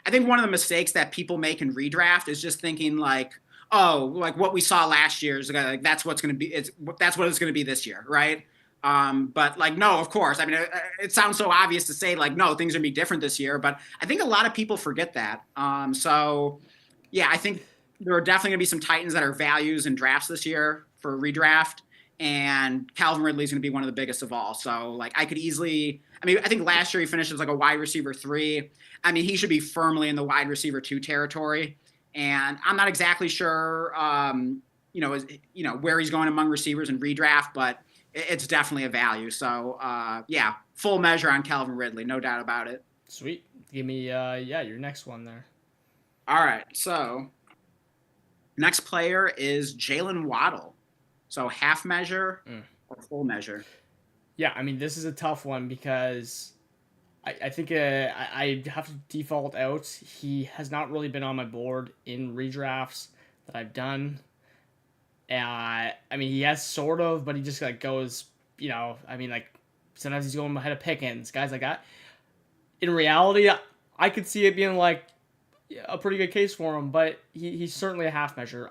I think one of the mistakes that people make in redraft is just thinking like, oh, like what we saw last year is like that's what's going to be. That's what it's going to be this year, right? But like, no, of course. I mean, it sounds so obvious to say like, no, things are going to be different this year. But I think a lot of people forget that. So, yeah, I think there are definitely going to be some Titans that are values in drafts this year for redraft. And Calvin Ridley is going to be one of the biggest of all. So, like, I think last year he finished as like a wide receiver 3. I mean, he should be firmly in the wide receiver 2 territory. And I'm not exactly sure, where he's going among receivers in redraft, but it's definitely a value. So, full measure on Calvin Ridley, no doubt about it. Sweet. Give me, your next one there. All right. So, next player is Jalen Waddle. So, half measure or full measure? Yeah, I mean, this is a tough one because I think I have to default out. He has not really been on my board in redrafts that I've done. I mean, he has sort of, but he just like goes, sometimes he's going ahead of Pickens, guys like that. In reality, I could see it being like a pretty good case for him, but he's certainly a half measure.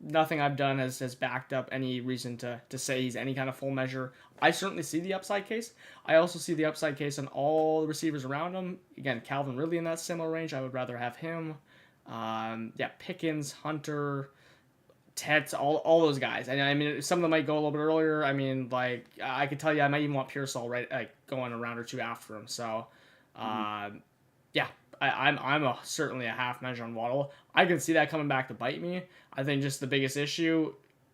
Nothing I've done has backed up any reason to say he's any kind of full measure. I certainly see the upside case. I also see the upside case on all the receivers around him. Again, Calvin Ridley in that similar range. I would rather have him. Pickens, Hunter, Tet, all those guys. And I mean, some of them might go a little bit earlier. I mean, like I could tell you, I might even want Pearsall going a round or two after him. So, I'm certainly a half measure on Waddle. I can see that coming back to bite me. I think just the biggest issue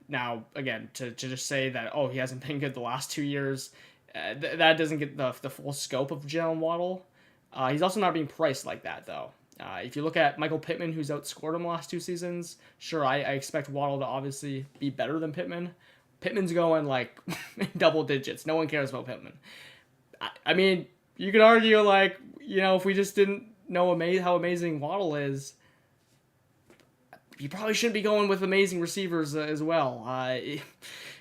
now, again, to just say that, oh, he hasn't been good the last 2 years, that doesn't get the full scope of Jalen Waddle. He's also not being priced like that, though. If you look at Michael Pittman, who's outscored him the last 2 seasons, sure, I expect Waddle to obviously be better than Pittman. Pittman's going like double digits. No one cares about Pittman. I mean, you could argue like, if we just didn't know how amazing Waddle is, you probably shouldn't be going with amazing receivers as well.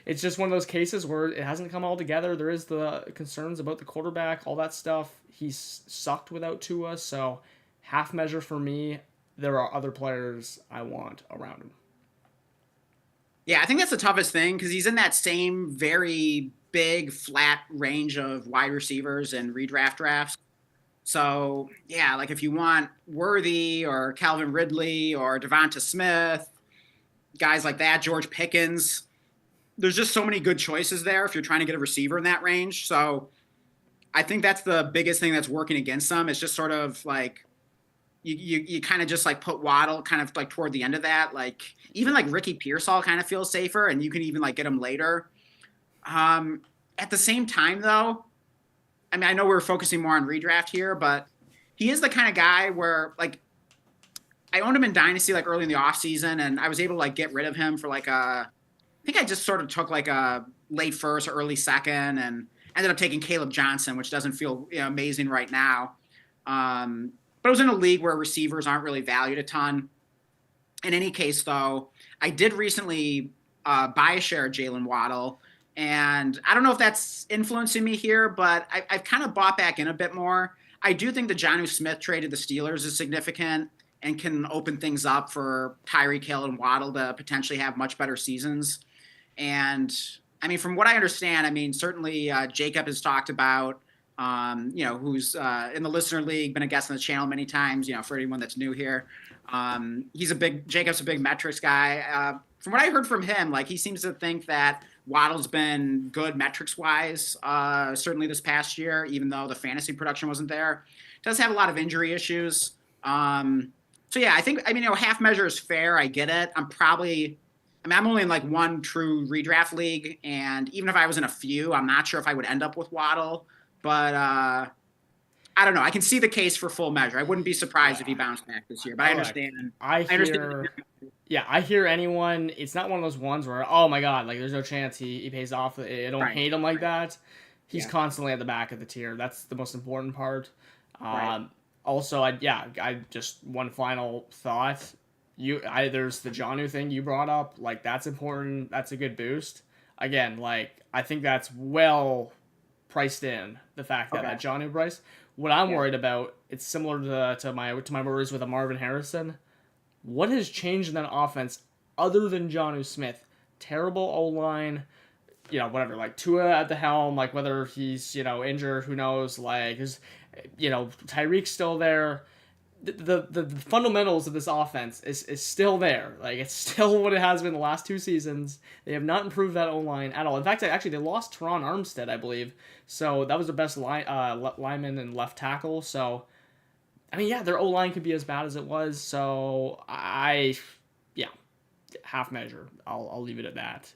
It's just one of those cases where it hasn't come all together. There is the concerns about the quarterback, all that stuff. He's sucked without Tua, so half measure for me. There are other players I want around him. Yeah, I think that's the toughest thing because he's in that same very big, flat range of wide receivers and redraft drafts. So, yeah, like if you want Worthy or Calvin Ridley or Devonta Smith, guys like that, George Pickens, there's just so many good choices there if you're trying to get a receiver in that range. So I think that's the biggest thing that's working against them. It's just sort of like you kind of just like put Waddle kind of like toward the end of that. Like even like Ricky Pearsall kind of feels safer and you can even like get him later. At the same time, though, I mean, I know we're focusing more on redraft here, but he is the kind of guy where, like, I owned him in Dynasty, like, early in the offseason, and I was able to, like, get rid of him for, like, I think I just sort of took, like, a late first or early second and ended up taking Caleb Johnson, which doesn't feel amazing right now. But it was in a league where receivers aren't really valued a ton. In any case, though, I did recently buy a share of Jalen Waddle, and I don't know if that's influencing me here, but I've kind of bought back in a bit more. I do think the Jonnu Smith trade to the Steelers is significant and can open things up for Tyreek Hill and Waddle to potentially have much better seasons. And, I mean, from what I understand, I mean, certainly Jacob has talked about, who's in the listener league, been a guest on the channel many times, for anyone that's new here. Jacob's a big metrics guy. From what I heard from him, like, he seems to think that Waddle's been good metrics wise, certainly this past year, even though the fantasy production wasn't there. Does have a lot of injury issues. So yeah, I mean, half measure is fair. I get it. I'm only in like one true redraft league. And even if I was in a few, I'm not sure if I would end up with Waddle, but, I don't know. I can see the case for full measure. I wouldn't be surprised if he bounced back this year, but I understand. I hear anyone. It's not one of those ones where, oh my God, like there's no chance he pays off. I don't hate him like that. He's constantly at the back of the tier. That's the most important part. Also, I just one final thought. There's the Jonnu thing you brought up. Like that's important. That's a good boost. Again, like I think that's well priced in the fact that that Jonnu price. What I'm worried about, it's similar to my worries with a Marvin Harrison. What has changed in that offense other than Jonnu Smith? Terrible O-line, whatever, like Tua at the helm, like whether he's, injured, who knows, like, Tyreek's still there. The fundamentals of this offense is still there. Like, it's still what it has been the last 2 seasons. They have not improved that O-line at all. In fact, they lost Teron Armstead, I believe. So that was the best lineman and left tackle. So, I mean, their O-line could be as bad as it was. So, half measure. I'll leave it at that.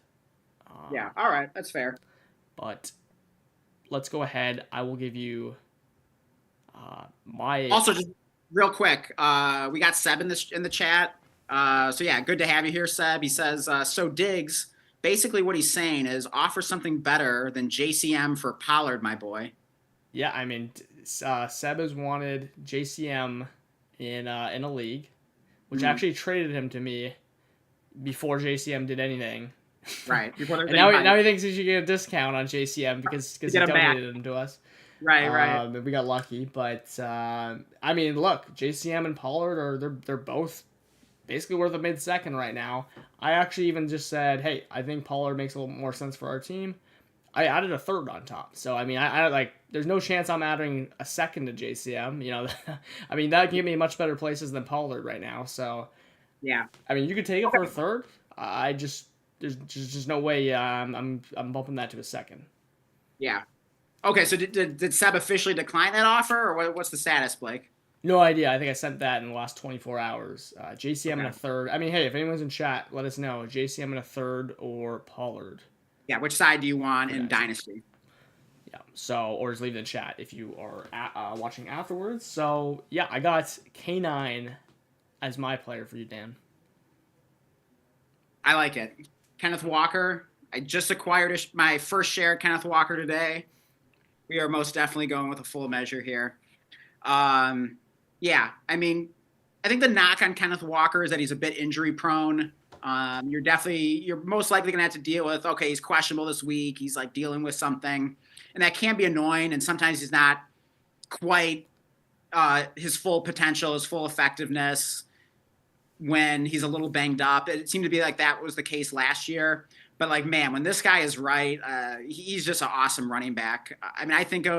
All right. That's fair. But let's go ahead. I will give you my... Also, just real quick, we got Seb in the chat. So yeah, good to have you here, Seb. He says, so Diggs, basically what he's saying is offer something better than JCM for Pollard, my boy. Yeah, I mean, Seb has wanted JCM in a league, which actually traded him to me before JCM did anything. Right. And now he thinks he should get a discount on JCM because he donated him to us. Right. We got lucky, but I mean, look, JCM and Pollard they're both basically worth a mid-second right now. I actually even just said, hey, I think Pollard makes a little more sense for our team. I added a third on top, so I mean, I like. There's no chance I'm adding a second to JCM. I mean that can get me much better places than Pollard right now. So yeah, I mean, you could take it for a third. There's just no way I'm bumping that to a second. Yeah. Okay, so did Seb officially decline that offer, or what's the status, Blake? No idea. I think I sent that in the last 24 hours. JCM in a third. I mean, hey, if anyone's in chat, let us know. JCM in a third or Pollard. Yeah, which side do you want in Dynasty? Yeah, so, or just leave it in chat if you are watching afterwards. So, yeah, I got K9 as my player for you, Dan. I like it. Kenneth Walker. I just acquired my first share of Kenneth Walker today. We are most definitely going with a full measure here. Yeah, I mean, I think the knock on Kenneth Walker is that he's a bit injury prone. You're most likely going to have to deal with, okay, he's questionable this week. He's like dealing with something, and that can be annoying. And sometimes he's not quite his full potential, his full effectiveness when he's a little banged up. It seemed to be like that was the case last year. But, like, man, when this guy is right, he's just an awesome running back. I mean, I think it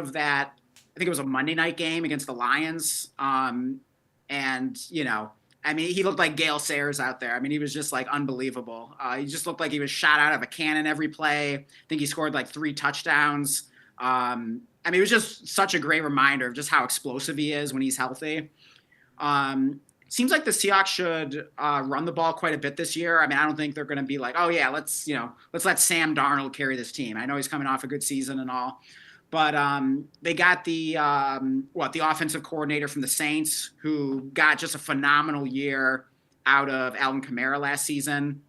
was a Monday night game against the Lions. And, I mean, he looked like Gale Sayers out there. I mean, he was just, like, unbelievable. He just looked like he was shot out of a cannon every play. I think he scored, like, 3 touchdowns. I mean, it was just such a great reminder of just how explosive he is when he's healthy. Seems like the Seahawks should run the ball quite a bit this year. I mean, I don't think they're going to be like, oh yeah, let's let Sam Darnold carry this team. I know he's coming off a good season and all, But they got the offensive coordinator from the Saints, who got just a phenomenal year out of Alvin Kamara last season.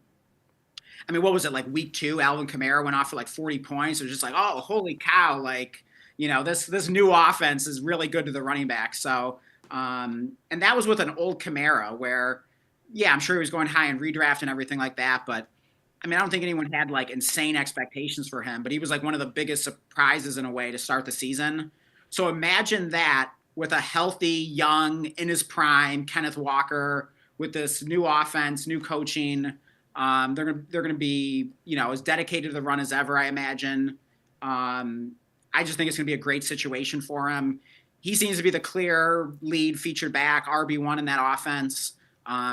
I mean, what was it, like week 2? Alvin Kamara went off for like 40 points. It was just like, oh, holy cow! Like, this new offense is really good to the running back. So, and that was with an old Kamara, where, yeah, I'm sure he was going high in redraft and everything like that, but I mean, I don't think anyone had like insane expectations for him, but he was like one of the biggest surprises in a way to start the season. So imagine that with a healthy, young, in his prime Kenneth Walker, with this new offense, new coaching. They're gonna be, as dedicated to the run as ever, I imagine. I just think it's gonna be a great situation for him. He seems to be the clear lead featured back, RB1 in that offense.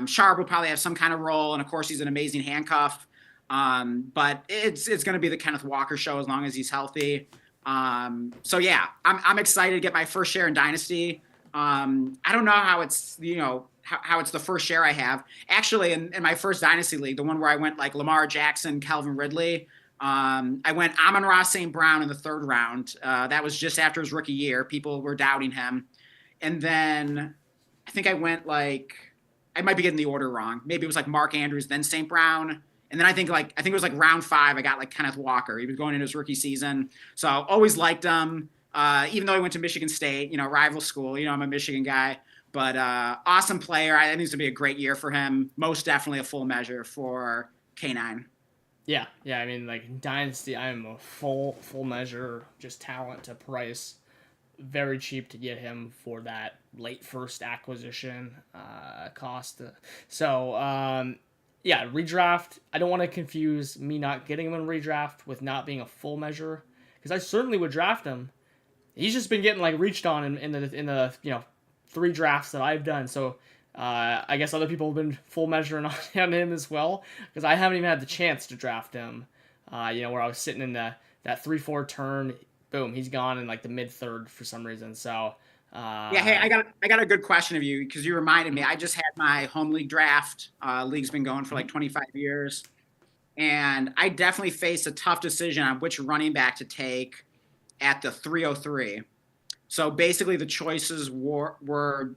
Sharp will probably have some kind of role, and of course he's an amazing handcuff. But it's going to be the Kenneth Walker show as long as he's healthy. So yeah, I'm excited to get my first share in Dynasty. I don't know how it's, how it's the first share I have. Actually, in my first Dynasty league, the one where I went like Lamar Jackson, Calvin Ridley, I went Amon-Ra St. Brown in the 3rd round. That was just after his rookie year. People were doubting him. And then I think I went like, I might be getting the order wrong. Maybe it was like Mark Andrews, then St. Brown. And then I think it was like round 5, I got like Kenneth Walker. He was going into his rookie season. So always liked him. Even though he went to Michigan State, rival school, I'm a Michigan guy, but awesome player. I think it's going to be a great year for him. Most definitely a full measure for K9. Yeah. I mean, like Dynasty, I'm a full measure, just talent to price. Very cheap to get him for that late first acquisition cost. So, yeah, redraft. I don't want to confuse me not getting him in redraft with not being a full measure, because I certainly would draft him. He's just been getting like reached on in the 3 drafts that I've done. So I guess other people have been full measuring on him as well, because I haven't even had the chance to draft him. Where I was sitting in that 3-4 turn, boom, he's gone in like the mid-3rd for some reason. So. Yeah, hey, I got a good question of you, because you reminded me. I just had my home league draft. League's been going for like 25 years, and I definitely faced a tough decision on which running back to take at the 303. So basically, the choices were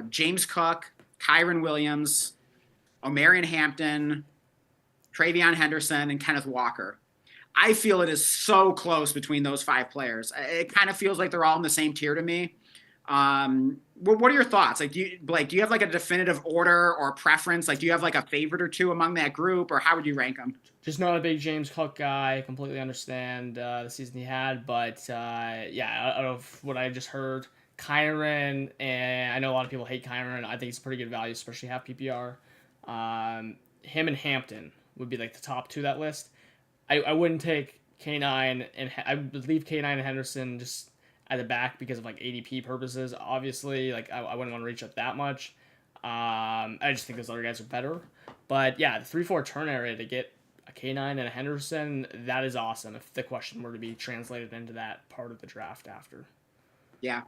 James Cook, Kyron Williams, Omarion Hampton, Treyveon Henderson, and Kenneth Walker. I feel it is so close between those 5 players. It kind of feels like they're all in the same tier to me. What are your thoughts? Like, do you have like a definitive order or preference? Like, do you have like a favorite or two among that group, or how would you rank them? Just not a big James Cook guy. Completely understand the season he had, but out of what I just heard, Kyron, and I know a lot of people hate Kyron. I think it's pretty good value, especially half PPR. Him and Hampton would be like the top 2 that list. I wouldn't take K9, and I would leave K9 and Henderson just at the back because of like ADP purposes. Obviously, like I wouldn't want to reach up that much. I just think those other guys are better. But yeah, the 3-4 turn area to get a K9 and a Henderson, that is awesome if the question were to be translated into that part of the draft after. Yeah.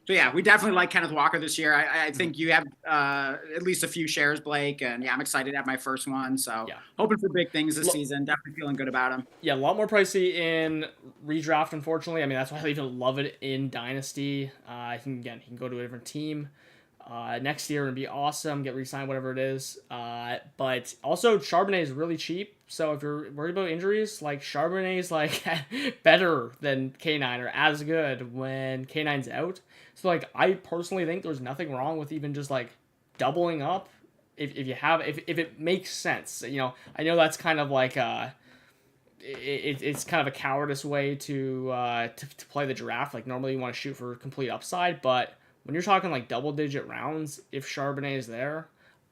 So yeah, we definitely like Kenneth Walker this year. I think you have at least a few shares, Blake, and yeah, I'm excited to have my first one. So yeah, hoping for big things this season. Definitely feeling good about him. Yeah, a lot more pricey in redraft, unfortunately. I mean, that's why I even love it in Dynasty. He can go to a different team next year and be awesome, get re-signed, whatever it is. But also Charbonnet is really cheap. So if you're worried about injuries, like Charbonnet is like better than K9 or as good when K9's out. So like I personally think there's nothing wrong with even just like doubling up if it makes sense. I know that's kind of like it's kind of a cowardice way to play the draft. Like normally you want to shoot for complete upside, but when you're talking like double digit rounds, if Charbonnet is there,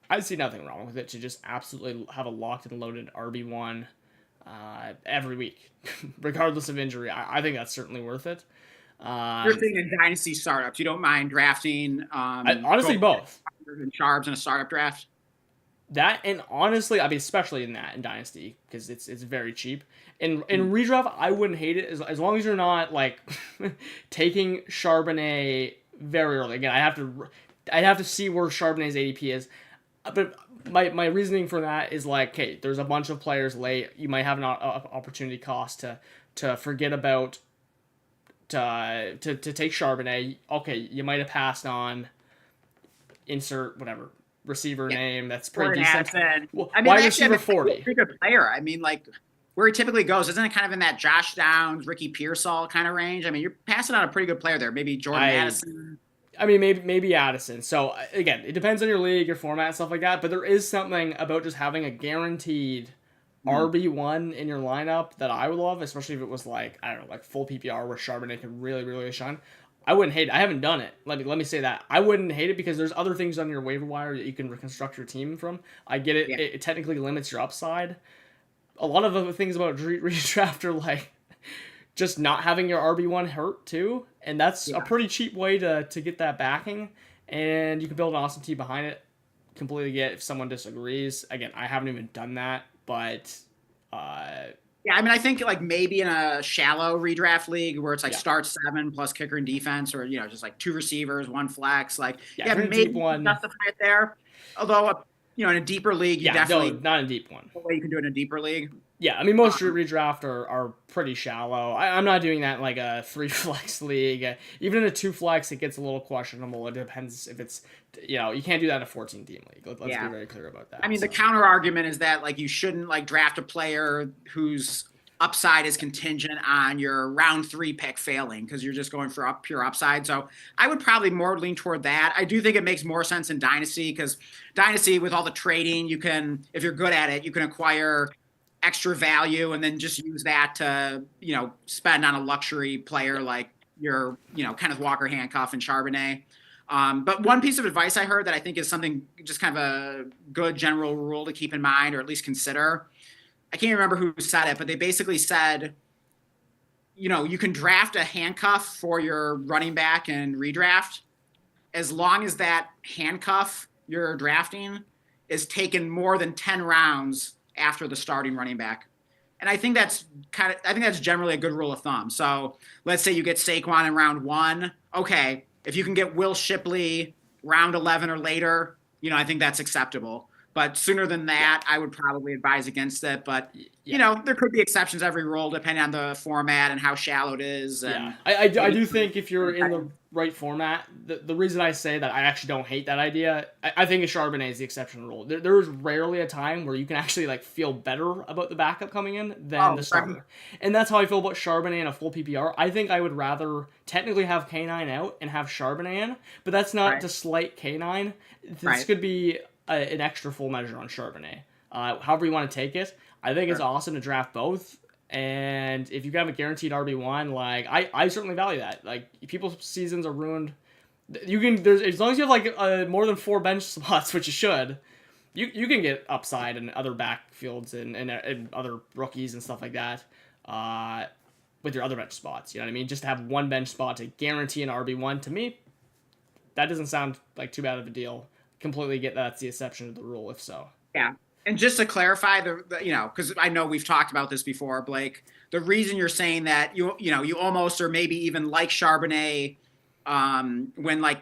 I see nothing wrong with it to just absolutely have a locked and loaded RB1 every week, regardless of injury. I think that's certainly worth it. You're saying in Dynasty startups, you don't mind drafting honestly both and Charbs in a startup draft? That, and honestly, I mean, especially in Dynasty, because it's very cheap. In redraft, I wouldn't hate it as long as you're not like taking Charbonnet very early. Again, I'd have to see where Charbonnet's ADP is. But my reasoning for that is like, okay, there's a bunch of players late. You might have an opportunity cost to forget about to take Charbonnet, okay, you might have passed on insert whatever receiver name that's pretty decent. Wide receiver 40. Pretty good player. I mean, like where he typically goes, isn't it kind of in that Josh Downs, Ricky Pearsall kind of range? I mean, you're passing on a pretty good player there. Maybe Jordan Addison. I mean, maybe Addison. So again, it depends on your league, your format, and stuff like that. But there is something about just having a guaranteed RB1 in your lineup that I would love, especially if it was like, I don't know, like full PPR where Charbonnet could really, really shine. I wouldn't hate it. I haven't done it. Let me say that. I wouldn't hate it because there's other things on your waiver wire that you can reconstruct your team from. I get it. Yeah. It technically limits your upside. A lot of the things about redraft are like just not having your RB1 hurt too. And that's a pretty cheap way to get that backing. And you can build an awesome team behind it. Completely get if someone disagrees. Again, I haven't even done that. But yeah, I mean, I think like maybe in a shallow redraft league where it's like start 7 plus kicker and defense, or just like 2 receivers, 1 flex, like maybe justify it there. Although in a deeper league, you definitely not a deep one. The way you can do it in a deeper league. Yeah, I mean most redraft are pretty shallow. I'm not doing that in like a 3 flex league. Even in a 2 flex, it gets a little questionable. It depends if it's you can't do that in a 14 team league. Let's be very clear about that. I mean, the counter argument is that like you shouldn't like draft a player whose upside is contingent on your round 3 pick failing because you're just going for pure upside. So I would probably more lean toward that. I do think it makes more sense in Dynasty because Dynasty with all the trading, you can, if you're good at it, you can acquire extra value and then just use that to, spend on a luxury player like your, Kenneth Walker, Handcuff, and Charbonnet. But one piece of advice I heard that I think is something just kind of a good general rule to keep in mind or at least consider. I can't remember who said it, but they basically said, you can draft a handcuff for your running back and redraft as long as that handcuff you're drafting is taken more than 10 rounds after the starting running back. And I think that's generally a good rule of thumb. So let's say you get Saquon in round 1. Okay, if you can get Will Shipley round 11 or later, I think that's acceptable. But sooner than that, I would probably advise against it. But, there could be exceptions every role depending on the format and how shallow it is. And I do think if you're in the right format, the reason I say that I actually don't hate that idea, I think a Charbonnet is the exception rule. There is rarely a time where you can actually feel better about the backup coming in than the starter. Right. And that's how I feel about Charbonnet in a full PPR. I think I would rather technically have K9 out and have Charbonnet in, but that's not to slight K9. This could be an extra full measure on Charbonnet. However you want to take it, I think it's awesome to draft both. And if you have a guaranteed RB1, I certainly value that. People's seasons are ruined. You can as long as you have more than 4 bench spots, which you should, you can get upside in other backfields and other rookies and stuff like that. With your other bench spots, you know what I mean? Just to have 1 bench spot to guarantee an RB1, to me, that doesn't sound like too bad of a deal. Completely get that's the exception to the rule, if so. Yeah. And just to clarify, because I know we've talked about this before, Blake, the reason you're saying that you almost or maybe even like Charbonnet when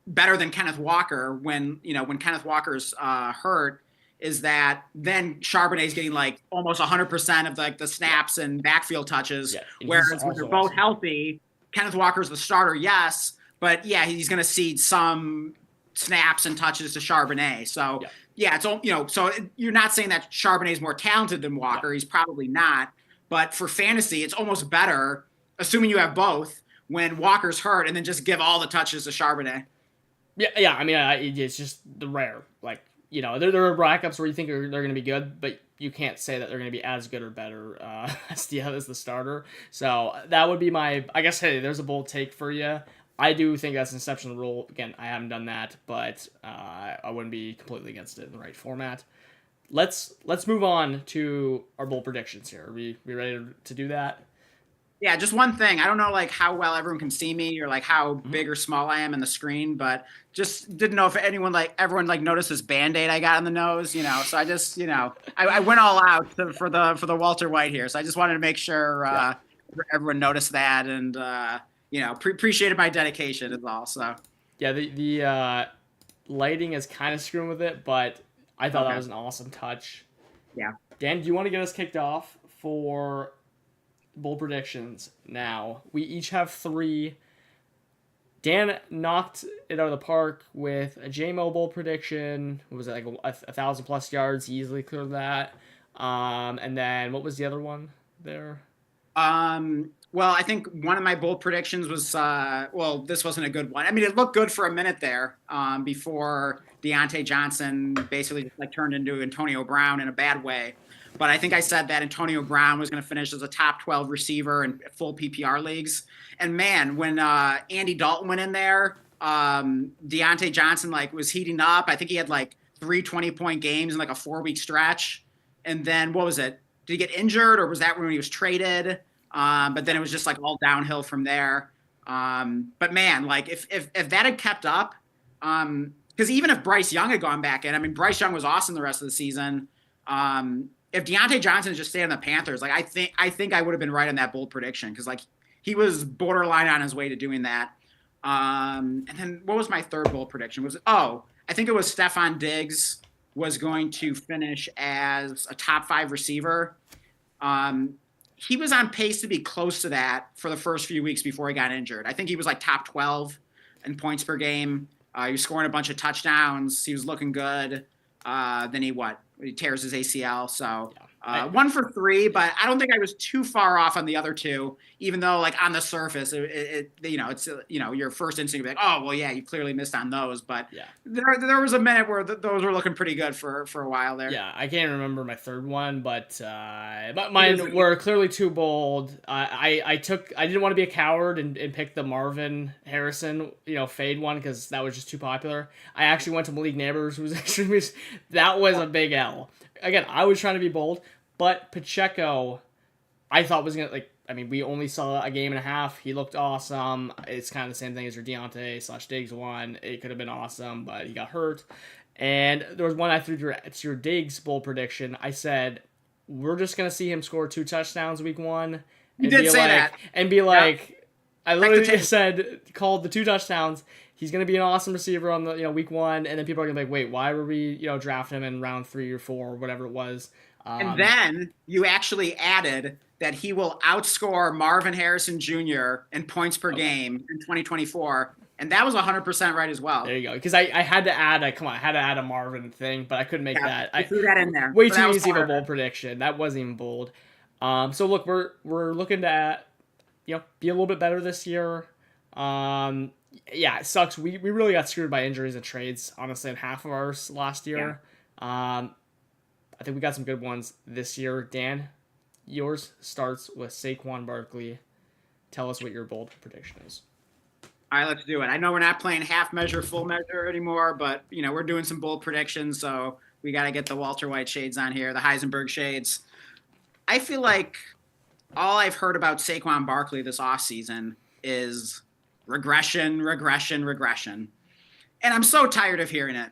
better than Kenneth Walker when Kenneth Walker's hurt is that then Charbonnet's getting almost 100% of the snaps and backfield touches, whereas when they're both healthy, Kenneth Walker's the starter, yes, but he's going to cede some snaps and touches to Charbonnet. So it's so you're not saying that Charbonnet is more talented than Walker. No. He's probably not. But for fantasy, it's almost better, assuming you have both, when Walker's hurt, and then just give all the touches to Charbonnet. Yeah. I mean, it's just the rare. There are backups where you think they're going to be good, but you can't say that they're going to be as good or better as the starter. So that would be my. I guess there's a bold take for you. I do think that's an exception to the rule. Again, I haven't done that, but I wouldn't be completely against it in the right format. Let's move on to our bold predictions here. Are we ready to do that? Yeah, just one thing. I don't know how well everyone can see me or how big or small I am in the screen, but just didn't know if everyone noticed this Band-Aid I got on the nose, So I just, I went all out for the Walter White here. So I just wanted to make sure everyone noticed that and appreciated my dedication is all. So yeah, the lighting is kind of screwing with it, but I thought that was an awesome touch. Yeah. Dan, do you want to get us kicked off for bold predictions now. We each have 3. Dan knocked it out of the park with a J-Mo bold prediction. What was it, like 1,000+ yards? He easily cleared that. And then what was the other one there? Well, I think one of my bold predictions was, this wasn't a good one. I mean, it looked good for a minute there before Diontae Johnson basically just like turned into Antonio Brown in a bad way. But I think I said that Antonio Brown was going to finish as a top 12 receiver in full PPR leagues. And man, when Andy Dalton went in there, Diontae Johnson like was heating up. I think he had like 3 20-point games in like a 4-week stretch. And then what was it? Did he get injured, or was that when he was traded? But then it was just like all downhill from there. But man, like if that had kept up, because even if Bryce Young had gone back in, I mean, Bryce Young was awesome the rest of the season. If Diontae Johnson just stayed on the Panthers, like I think I would have been right on that bold prediction, because like he was borderline on his way to doing that. And then what was my third bold prediction? I think it was Stefon Diggs was going to finish as a top 5 receiver. He was on pace to be close to that for the first few weeks before he got injured. I think he was like top 12 in points per game. He was scoring a bunch of touchdowns. He was looking good. Then he tears his ACL. So 1 for 3, but I don't think I was too far off on the other 2, even though like on the surface, it's your first instinct would be like, oh, well, yeah, you clearly missed on those. But there was a minute where those were looking pretty good for a while there. Yeah, I can't remember my third one, but mine were clearly too bold. I didn't want to be a coward and pick the Marvin Harrison, fade one, because that was just too popular. I actually went to Malik Neighbors, who was extremely, that was a big L. Again, I was trying to be bold, but Pacheco, I thought was going to, we only saw a game and a half. He looked awesome. It's kind of the same thing as your Deontay/Diggs one. It could have been awesome, but he got hurt. And there was one I threw to your Diggs bold prediction. I said, we're just going to see him score 2 touchdowns week 1. You did say that. And be like, I literally called the 2 touchdowns. He's going to be an awesome receiver on the week 1, and then people are going to be like, wait, why were we drafting him in round 3 or 4 or whatever it was? And then you actually added that he will outscore Marvin Harrison Jr. in points per game in 2024, and that was 100% right as well. There you go. Because I had to add a Marvin thing, but I couldn't make that. I threw that in there. Way too easy of a bold prediction. That wasn't even bold. So look, we're looking to be a little bit better this year. Yeah, it sucks. We really got screwed by injuries and trades, honestly, in half of ours last year. Yeah. I think we got some good ones this year. Dan, yours starts with Saquon Barkley. Tell us what your bold prediction is. All right, let's do it. I know we're not playing half measure, full measure anymore, but we're doing some bold predictions, so we got to get the Walter White shades on here, the Heisenberg shades. I feel like all I've heard about Saquon Barkley this offseason is regression. And I'm so tired of hearing it.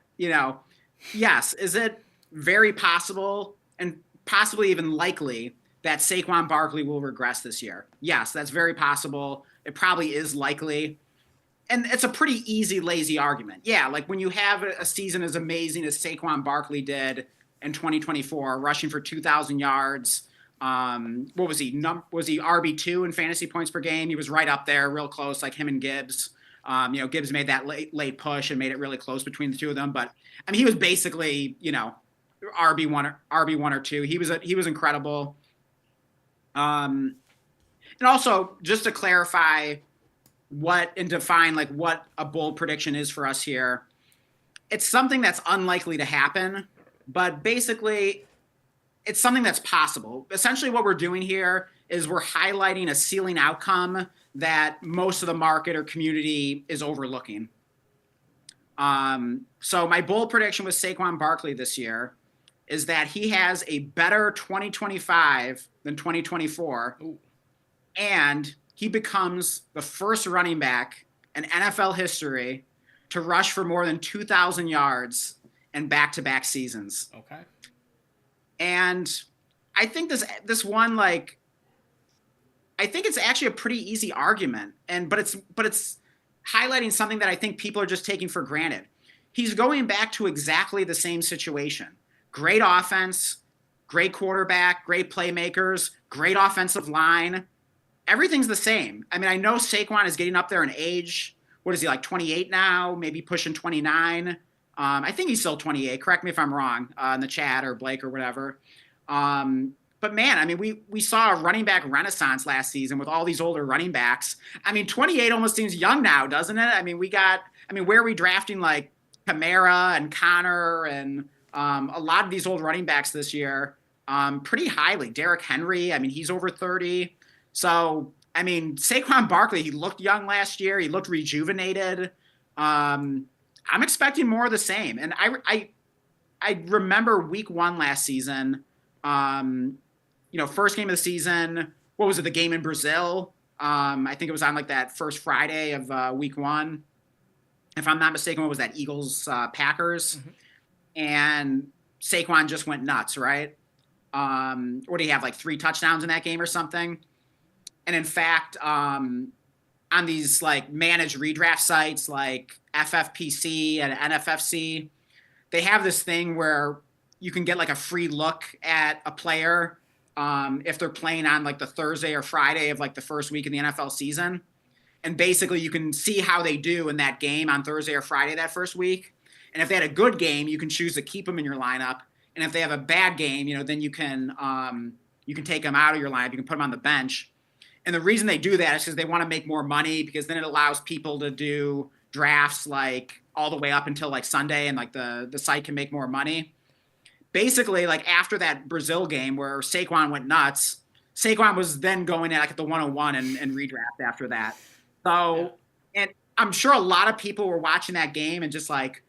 Yes, is it very possible and possibly even likely that Saquon Barkley will regress this year? Yes, that's very possible. It probably is likely. And it's a pretty easy, lazy argument. Yeah, like when you have a season as amazing as Saquon Barkley did in 2024, rushing for 2,000 yards. What was he? Was he RB2 in fantasy points per game? He was right up there, real close, like him and Gibbs. Gibbs made that late push and made it really close between the two of them. But he was basically, RB1 or 2. He was incredible. And also, just to clarify and define like what a bold prediction is for us here, it's something that's unlikely to happen, but basically it's something that's possible. Essentially what we're doing here is we're highlighting a ceiling outcome that most of the market or community is overlooking. So my bold prediction with Saquon Barkley this year is that he has a better 2025 than 2024. Ooh. And he becomes the first running back in NFL history to rush for more than 2,000 yards in back-to-back seasons. Okay. And I think this one, I think it's actually a pretty easy argument, but it's highlighting something that I think people are just taking for granted. He's going back to exactly the same situation. Great offense, great quarterback, great playmakers, great offensive line. Everything's the same. I mean, I know Saquon is getting up there in age. What is he, like 28 now? Maybe pushing 29. I think he's still 28. Correct me if I'm wrong in the chat or Blake or whatever. But man, I mean, we saw a running back renaissance last season with all these older running backs. I mean, 28 almost seems young now, doesn't it? I mean, where are we drafting like Kamara and Connor and a lot of these old running backs this year pretty highly. Derrick Henry, I mean, he's over 30. So, I mean, Saquon Barkley, he looked young last year. He looked rejuvenated. I'm expecting more of the same. And I remember week 1 last season, first game of the season, what was it, the game in Brazil? I think it was on like that first Friday of week 1. If I'm not mistaken, what was that, Eagles Packers? Mm-hmm. And Saquon just went nuts, right? What do you have, like 3 touchdowns in that game or something? And in fact, on these like managed redraft sites like FFPC and NFFC, they have this thing where you can get like a free look at a player if they're playing on like the Thursday or Friday of like the first week in the NFL season. And basically you can see how they do in that game on Thursday or Friday that first week. And if they had a good game, you can choose to keep them in your lineup. And if they have a bad game, then you can take them out of your lineup. You can put them on the bench. And the reason they do that is because they want to make more money, because then it allows people to do drafts like all the way up until like Sunday, and like the site can make more money. Basically, like after that Brazil game where Saquon went nuts, Saquon was then going at like the 101 and redraft after that. So, and I'm sure a lot of people were watching that game and just like,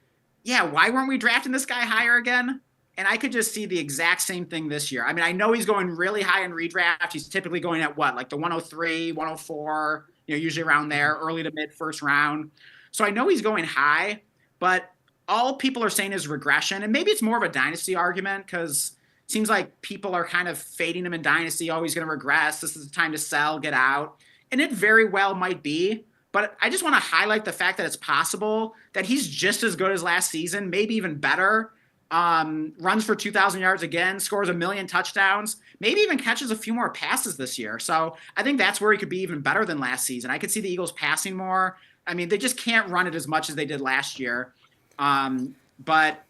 yeah, why weren't we drafting this guy higher again? And I could just see the exact same thing this year. I mean, I know he's going really high in redraft. He's typically going at what, like the 103, 104, usually around there, early to mid first round. So I know he's going high, but all people are saying is regression. And maybe it's more of a dynasty argument, because it seems like people are kind of fading him in dynasty. Oh, he's going to regress. This is the time to sell, get out. And it very well might be. But I just want to highlight the fact that it's possible that he's just as good as last season, maybe even better. Runs for 2,000 yards again, scores 1 million touchdowns, maybe even catches a few more passes this year. So I think that's where he could be even better than last season. I could see the Eagles passing more. I mean, they just can't run it as much as they did last year. But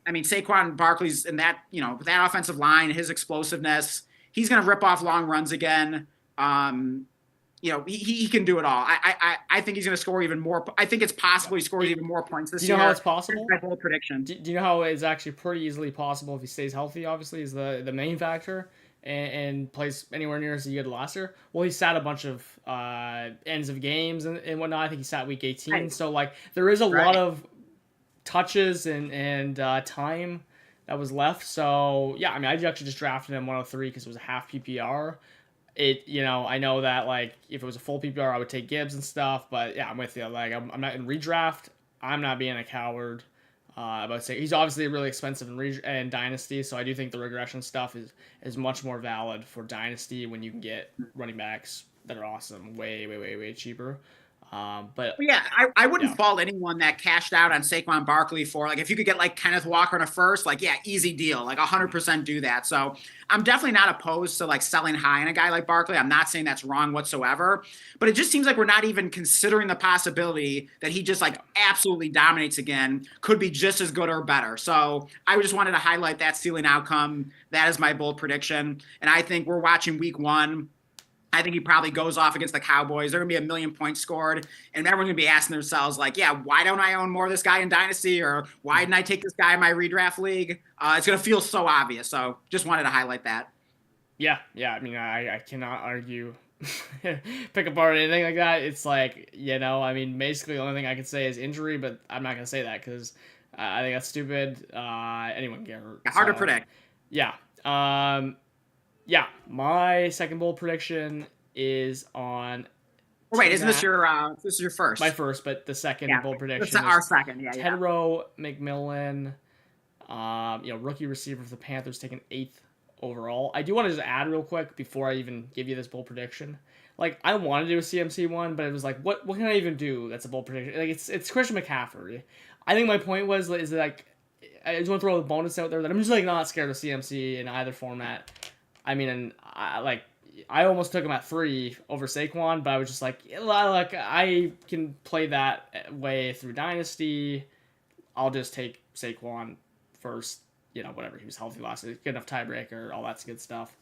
I mean, Saquon Barkley's in that, with that offensive line, his explosiveness, he's going to rip off long runs again. He can do it all. I think he's going to score even more. I think it's possible he scores even more points this year. Do you know how it's possible? That's my whole prediction. Do you know how it's actually pretty easily possible if he stays healthy? Obviously, is the main factor, and plays anywhere near as he did last year. Well, he sat a bunch of ends of games and whatnot. I think he sat week 18. Right. So like there is a lot of touches and time that was left. So yeah, I mean, I actually just drafted him 103 because it was a half PPR. I know that like if it was a full PPR, I would take Gibbs and stuff, but yeah, I'm with you. Like I'm not in redraft. I'm not being a coward. About say he's obviously really expensive in Dynasty, so I do think the regression stuff is much more valid for Dynasty when you can get running backs that are awesome, way cheaper. But yeah, I wouldn't fault anyone that cashed out on Saquon Barkley for, like, if you could get like Kenneth Walker in a first, like, yeah, easy deal, like 100% do that. So I'm definitely not opposed to like selling high on a guy like Barkley. I'm not saying that's wrong whatsoever, but it just seems like we're not even considering the possibility that he just like absolutely dominates again, could be just as good or better. So I just wanted to highlight that ceiling outcome. That is my bold prediction. And I think we're watching week 1. I think he probably goes off against the Cowboys. They're going to be 1 million points scored. And everyone's going to be asking themselves, like, yeah, why don't I own more of this guy in Dynasty? Or why didn't I take this guy in my redraft league? It's going to feel so obvious. So just wanted to highlight that. Yeah. I mean, I cannot argue, pick apart anything like that. It's like, I mean, basically the only thing I can say is injury, but I'm not going to say that because I think that's stupid. Anyone can get hurt. Hard to predict. Yeah. Yeah, my second bold prediction is on. Oh, wait, isn't this your first? My first, but the second bold prediction. It's our second, yeah. Tet McMillan, rookie receiver for the Panthers, taken 8th overall. I do want to just add real quick before I even give you this bold prediction. Like, I want to do a CMC one, but it was like, what can I even do that's a bold prediction? Like, it's Christian McCaffrey. I think my point is like, I just want to throw a bonus out there that I'm just like not scared of CMC in either format. I mean, and I almost took him at 3 over Saquon, but I was just like, look, I can play that way through Dynasty. I'll just take Saquon first. Whatever, he was healthy last year, good enough tiebreaker, all that's good stuff.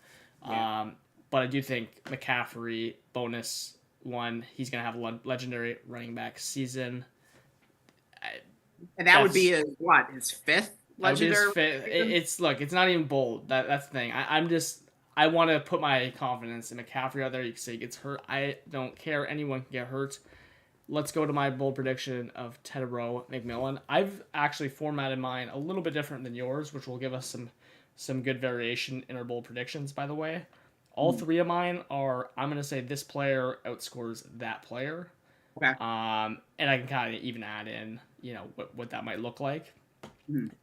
Yeah. But I do think McCaffrey bonus 1, he's gonna have a legendary running back season. And that would be his 5th legendary? It's not even bold. That's the thing. I want to put my confidence in McCaffrey out there. You can say he gets hurt. I don't care. Anyone can get hurt. Let's go to my bold prediction of Tet McMillan. I've actually formatted mine a little bit different than yours, which will give us some good variation in our bold predictions, by the way. All 3 of mine are, I'm going to say this player outscores that player. Okay. And I can kind of even add in, what that might look like.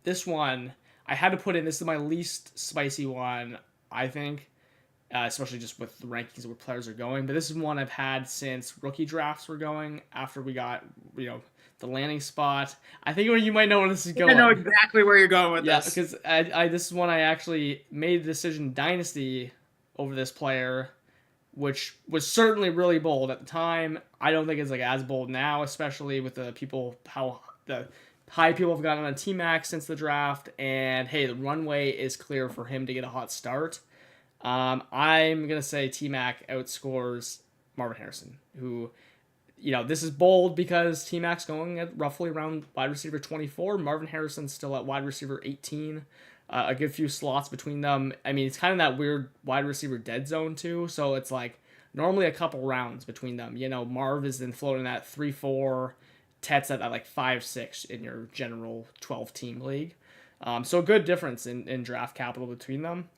This one, I had to put in, this is my least spicy one, I think, especially just with the rankings of where players are going. But this is one I've had since rookie drafts were going, after we got, the landing spot. I think you might know where this is going. I know exactly where you're going with this. Yeah, because this is one I actually made the decision Dynasty over this player, which was certainly really bold at the time. I don't think it's as bold now, especially with how the high people have gotten on T-Max since the draft. And hey, the runway is clear for him to get a hot start. I'm gonna say T-Mac outscores Marvin Harrison, who, this is bold because T-Mac's going at roughly around wide receiver 24. Marvin Harrison's still at wide receiver 18. A good few slots between them. I mean, it's kind of that weird wide receiver dead zone too. So it's normally a couple rounds between them. Marv is then floating at 3-4. Tet's at 5-6 in your general 12-team league. So a good difference in draft capital between them.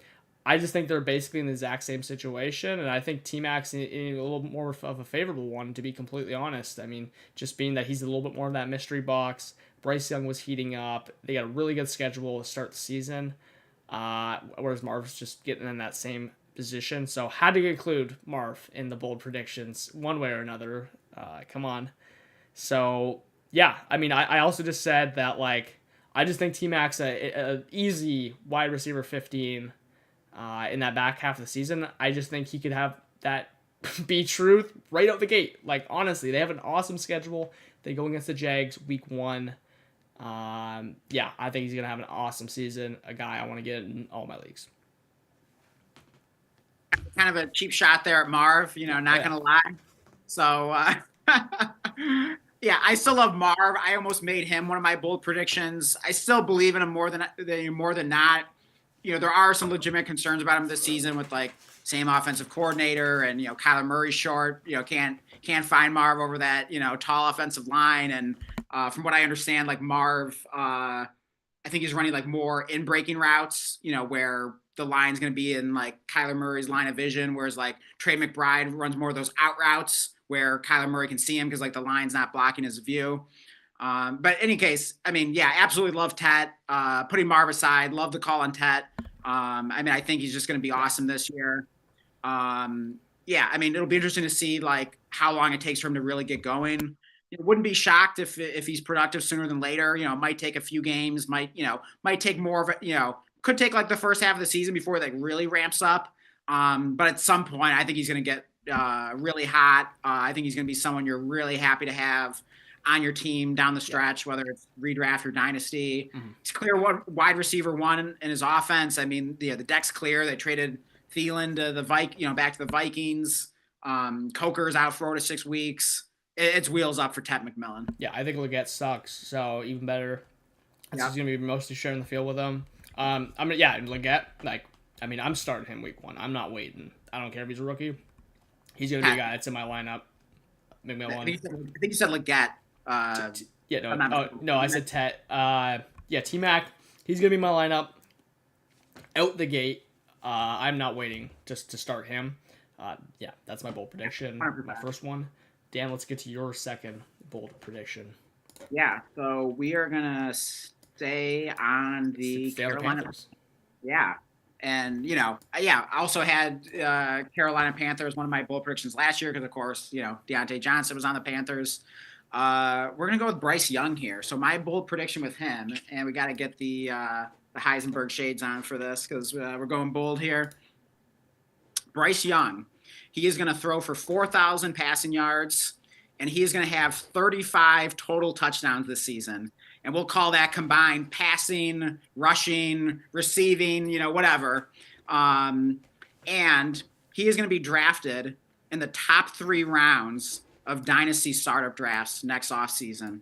I just think they're basically in the exact same situation, and I think T-Mac's in a little more of a favorable one, to be completely honest. I mean, just being that he's a little bit more of that mystery box. Bryce Young was heating up. They got a really good schedule to start the season, whereas Marv's just getting in that same position. So had to include Marv in the bold predictions one way or another. Come on. So, yeah, I mean, I also just said that, I just think T-Mac's a easy wide receiver 15 in that back half of the season. I just think he could have that be truth right out the gate. Honestly, they have an awesome schedule. They go against the Jags week 1. Yeah, I think he's going to have an awesome season. A guy I want to get in all my leagues. Kind of a cheap shot there at Marv, not going to lie. So, yeah, I still love Marv. I almost made him one of my bold predictions. I still believe in him more than not. There are some legitimate concerns about him this season with same offensive coordinator, and Kyler Murray's short. Can't find Marv over that tall offensive line. And from what I understand, Marv, I think he's running more in breaking routes. Where the line's going to be in Kyler Murray's line of vision, whereas Trey McBride runs more of those out routes where Kyler Murray can see him because the line's not blocking his view. But in any case, I mean, yeah, absolutely love Tet. Putting Marv aside, love the call on Tet. I think he's just going to be awesome this year. Yeah, I mean, it'll be interesting to see how long it takes for him to really get going. Wouldn't be shocked if he's productive sooner than later. It might take a few games, might take more of it, could take the first half of the season before it really ramps up. But at some point, I think he's going to get really hot. I think he's going to be someone you're really happy to have on your team down the stretch, whether it's redraft or dynasty. Mm-hmm. He's clear wide receiver 1 in his offense. I mean, the deck's clear. They traded Thielen to back to the Vikings. Coker's out 4 to 6 weeks. It's wheels up for Tet McMillan. Yeah, I think Leggett sucks, so even better. This is going to be mostly sharing the field with him. Leggett, I'm starting him week 1. I'm not waiting. I don't care if he's a rookie. He's going to be a guy that's in my lineup. McMillan. I think you said Leggett. I said Tet. T-Mac, he's going to be my lineup out the gate. I'm not waiting just to start him. That's my bold prediction. 100%. My first one. Dan, let's get to your second bold prediction. Yeah, so we are going to stay on the Carolina Panthers. Yeah. And, I also had Carolina Panthers, one of my bold predictions last year because, of course, Deontay Johnson was on the Panthers. We're going to go with Bryce Young here. So my bold prediction with him, and we got to get the Heisenberg shades on for this because we're going bold here. Bryce Young. He is going to throw for 4,000 passing yards, and he is going to have 35 total touchdowns this season. And we'll call that combined passing, rushing, receiving, whatever. And he is going to be drafted in the top 3 rounds of Dynasty startup drafts next offseason.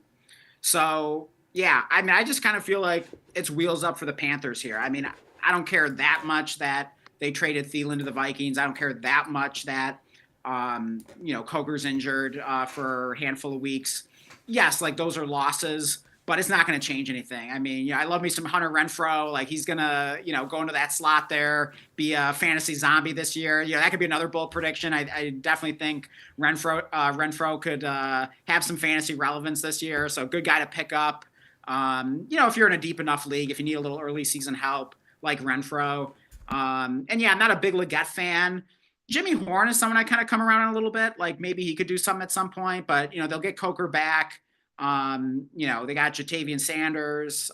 So, yeah, I mean, I just kind of feel like it's wheels up for the Panthers here. I mean, I don't care that much that they traded Thielen to the Vikings. I don't care that much that, Coker's injured for a handful of weeks. Yes, like those are losses, but it's not going to change anything. I mean, I love me some Hunter Renfrow. Like he's going to, go into that slot there, be a fantasy zombie this year. That could be another bold prediction. I definitely think Renfrow could have some fantasy relevance this year. So good guy to pick up. If you're in a deep enough league, if you need a little early season help like Renfrow. I'm not a big Leggett fan. Jimmy Horn is someone I kind of come around on a little bit. Like maybe he could do something at some point, but they'll get Coker back. They got Jatavian Sanders.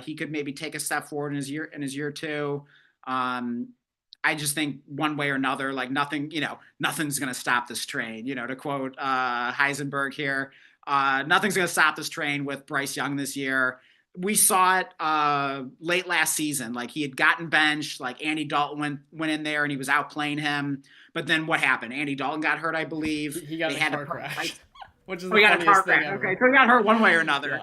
He could maybe take a step forward in his year 2. I just think one way or another, like nothing's going to stop this train, to quote Heisenberg here. Nothing's going to stop this train with Bryce Young this year. We saw it late last season. Like he had gotten benched, like Andy Dalton went in there and he was outplaying him. But then what happened? Andy Dalton got hurt, I believe. He got a car crash. Which is he got a car crash. Okay, so he got hurt one way or another.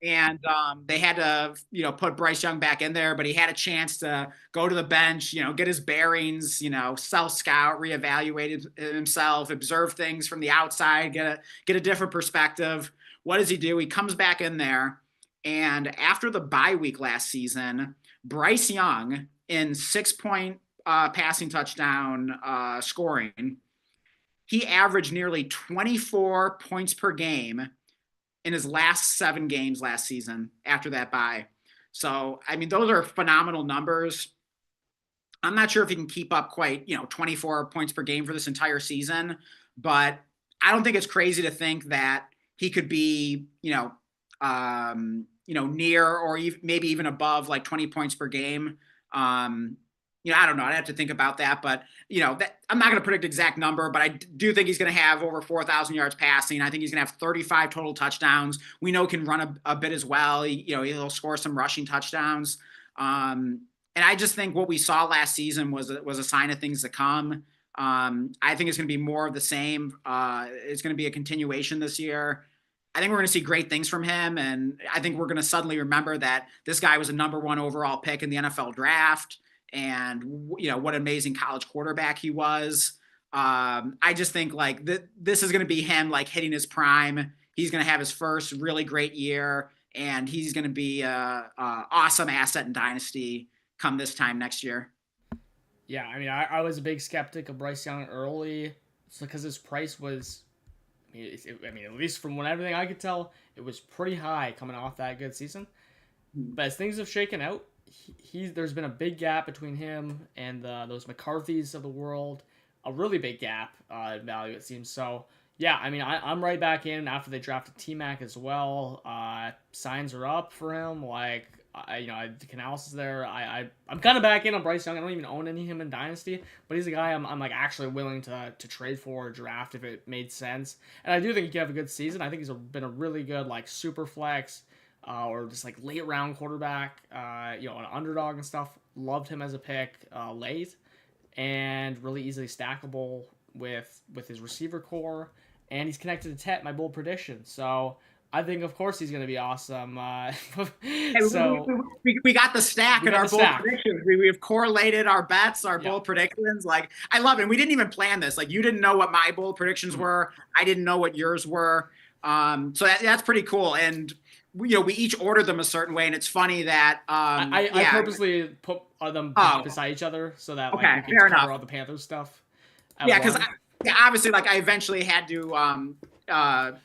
Yeah. And they had to, put Bryce Young back in there, but he had a chance to go to the bench, get his bearings, self-scout, reevaluate himself, observe things from the outside, get a different perspective. What does he do? He comes back in there. And after the bye week last season, Bryce Young in 6-point passing touchdown scoring, he averaged nearly 24 points per game in his last 7 games last season after that bye. So, I mean, those are phenomenal numbers. I'm not sure if he can keep up quite, 24 points per game for this entire season, but I don't think it's crazy to think that he could be, near or maybe even above like 20 points per game. I don't know. I'd have to think about that, but I'm not going to predict exact number, but I do think he's going to have over 4,000 yards passing. I think he's going to have 35 total touchdowns. We know can run a bit as well. He'll score some rushing touchdowns. And I just think what we saw last season was a sign of things to come. I think it's going to be more of the same. It's going to be a continuation this year. I think we're going to see great things from him. And I think we're going to suddenly remember that this guy was a number 1 overall pick in the NFL draft. And, what an amazing college quarterback he was. I just think like this is going to be him like hitting his prime. He's going to have his first really great year. And he's going to be a awesome asset in Dynasty come this time next year. Yeah, I mean, I was a big skeptic of Bryce Young early because his price was, at least from everything I could tell, it was pretty high coming off that good season. But as things have shaken out, there's been a big gap between him and those McCarthys of the world, a really big gap in value, it seems. So, yeah, I mean, I'm right back in after they drafted T-Mac as well. Signs are up for him. Like, the Canales is there. I'm kind of back in on Bryce Young. I don't even own any of him in Dynasty, but he's a guy I'm like actually willing to trade for or draft if it made sense. And I do think he could have a good season. I think he's been a really good like super flex or just like late round quarterback. An underdog and stuff. Loved him as a pick late and really easily stackable with his receiver core. And he's connected to Tet, my bold prediction. So I think, of course, he's going to be awesome. So we got the stack in our bold predictions. We have correlated our bets, our bold predictions. Like, I love it. We didn't even plan this. Like, you didn't know what my bold predictions were. I didn't know what yours were. So that's pretty cool. And we each ordered them a certain way. And it's funny that I purposely put them beside each other so that we can cover all the Panthers stuff. Yeah, because obviously, like, I eventually had to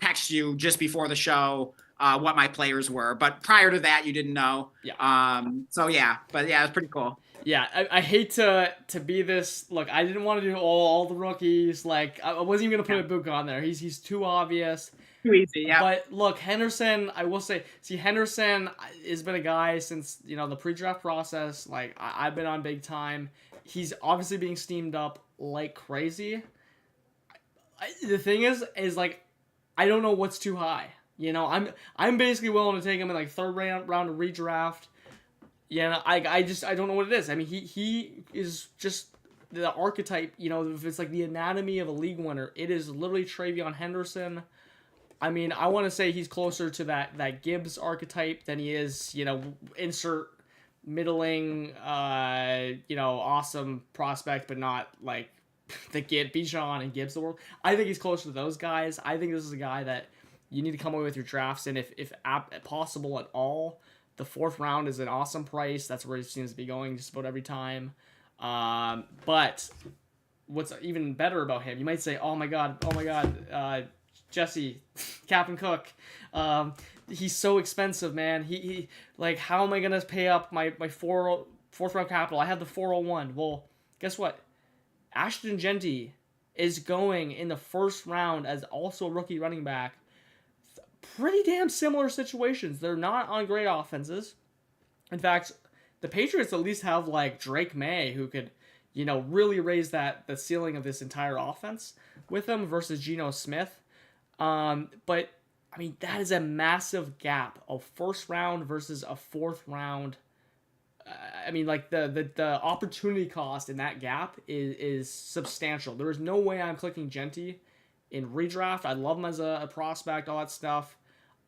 text you just before the show what my players were, but prior to that you didn't know. But it's pretty cool. I hate to be this. Look, I didn't want to do all the rookies. Like, I wasn't even gonna put a book on there. He's too obvious. Too easy, yeah. But look, Henderson, I will say, Henderson has been a guy since, the pre-draft process. Like, I've been on big time. He's obviously being steamed up like crazy. The thing is like, I don't know what's too high. I'm basically willing to take him in like third round of redraft. I don't know what it is. I mean, he is just the archetype. If it's like the anatomy of a league winner, it is literally Treyveon Henderson. I mean, I want to say he's closer to that Gibbs archetype than he is, insert middling, awesome prospect, but not like the Bijan and Gibbs of the world. I think he's closer to those guys. I think this is a guy that you need to come away with your drafts, and if possible at all, the 4th round is an awesome price. That's where he seems to be going just about every time. But what's even better about him, you might say, oh my god, Jesse, Captain Cook, he's so expensive, man. He like, how am I gonna pay up my 4th round capital? I have the 401. Well, guess what? Ashton Jeanty is going in the 1st round as also a rookie running back. Pretty damn similar situations. They're not on great offenses. In fact, the Patriots at least have like Drake May, who could, really raise the ceiling of this entire offense with them versus Geno Smith. But I mean, that is a massive gap of 1st round versus a 4th round. I mean, like the opportunity cost in that gap is substantial. There is no way I'm clicking Jeanty in redraft. I love him as a prospect, all that stuff.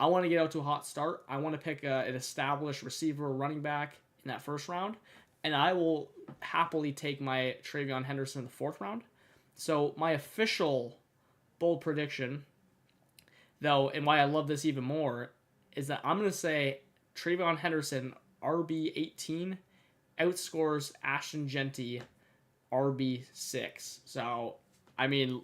I want to get out to a hot start. I want to pick an established receiver or running back in that 1st round, and I will happily take my Treyveon Henderson in the 4th round. So my official bold prediction, though, and why I love this even more, is that I'm going to say Treyveon Henderson, RB18, outscores Ashton Jeanty, RB6. So, I mean,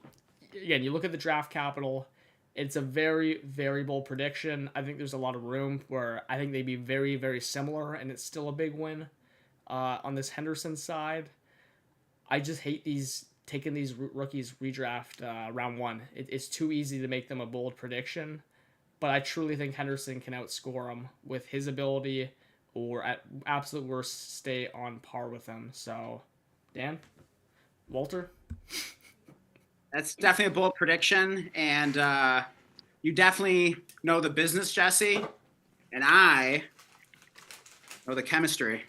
again, you look at the draft capital, it's a very, very bold prediction. I think there's a lot of room where I think they'd be very, very similar, and it's still a big win on this Henderson side. I just hate taking these rookies redraft round 1. It's too easy to make them a bold prediction, but I truly think Henderson can outscore him with his ability, or at absolute worst stay on par with them. So, Dan, Walter. That's definitely a bold prediction, and you definitely know the business, Jesse, and I know the chemistry.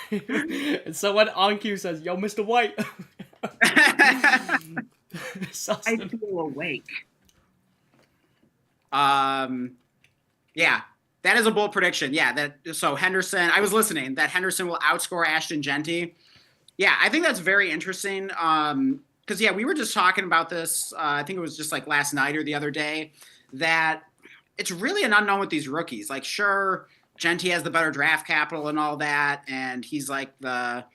And someone on cue says, "Yo, Mr. White." I feel awake. Yeah, that is a bold prediction. Yeah, so Henderson, I was listening, that Henderson will outscore Ashton Jeanty. Yeah, I think that's very interesting. Because, we were just talking about this, I think it was just like last night or the other day, that it's really an unknown with these rookies. Like, sure, Jeanty has the better draft capital and all that, and he's like the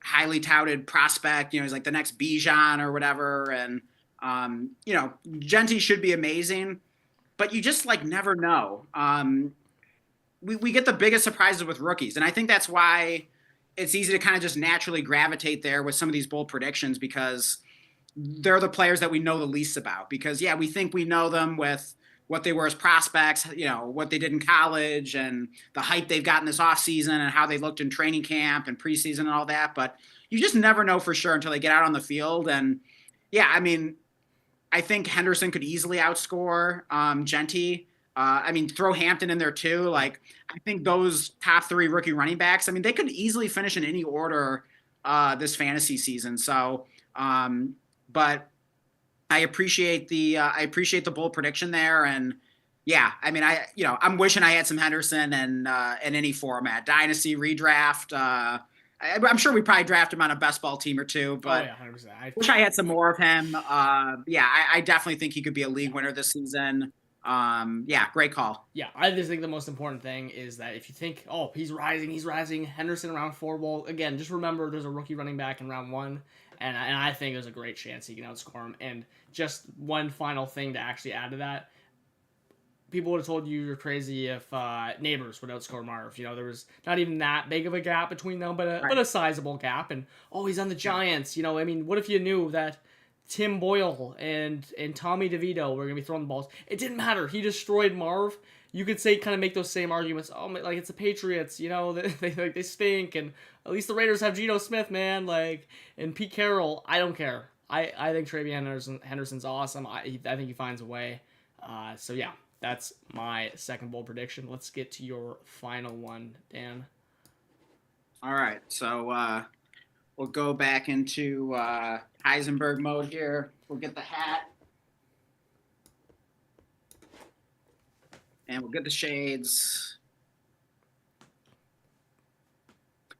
highly touted prospect. He's like the next Bijan or whatever. And, Jeanty should be amazing, but you just like never know. We get the biggest surprises with rookies, and I think that's why it's easy to kind of just naturally gravitate there with some of these bold predictions, because they're the players that we know the least about. Because, we think we know them with what they were as prospects, what they did in college and the hype they've gotten this offseason and how they looked in training camp and preseason and all that. But you just never know for sure until they get out on the field. And, I mean, I think Henderson could easily outscore Jeanty. Throw Hampton in there too. Like, I think those top 3 rookie running backs, they could easily finish in any order this fantasy season. So, but I appreciate the bold prediction there. And I'm wishing I had some Henderson and in any format, dynasty, redraft. I'm sure we probably draft him on a best ball team or two, but 100%. I wish I had some more of him. I definitely think he could be a league winner this season. Great call. Yeah, I just think the most important thing is that if you think, oh, he's rising, Henderson in round 4, well, again, just remember there's a rookie running back in round 1, and I think there's a great chance he can outscore him. And just one final thing to actually add to that, people would have told you you're crazy if Neighbors would outscore Marv. There was not even that big of a gap between them, but a sizable gap. And, oh, he's on the Giants. What if you knew that Tim Boyle and Tommy DeVito were gonna be throwing the balls. It didn't matter. He destroyed Marv. You could say kind of make those same arguments. Oh, like it's the Patriots, they stink, and at least the Raiders have Geno Smith, man. Like, and Pete Carroll. I don't care. I think Treyveon Henderson's awesome. I think he finds a way. So yeah, that's my second bold prediction. Let's get to your final one, Dan. All right, so we'll go back into Heisenberg mode here. We'll get the hat. And we'll get the shades.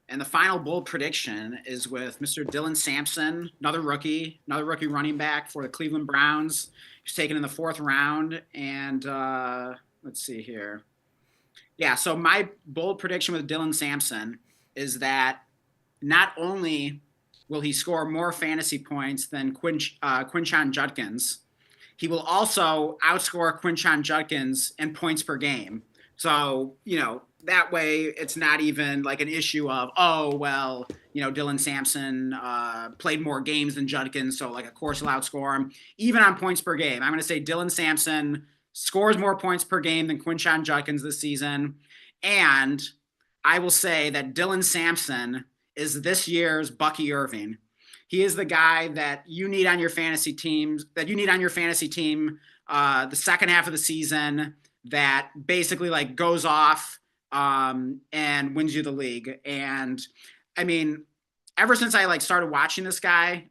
And the final bold prediction is with Mr. Dylan Sampson, another rookie running back for the Cleveland Browns. He's taken in the 4th round. And let's see here. Yeah, so my bold prediction with Dylan Sampson is that not only will he score more fantasy points than Quinshon Judkins, he will also outscore Quinshon Judkins in points per game. So, that way it's not even like an issue of, Dylan Sampson played more games than Judkins, so like of course he'll outscore him. Even on points per game, I'm going to say Dylan Sampson scores more points per game than Quinshon Judkins this season. And I will say that Dylan Sampson is this year's Bucky Irving. He is the guy that you need on your fantasy team, the second half of the season, that basically like goes off and wins you the league. And I mean, ever since I like started watching this guy,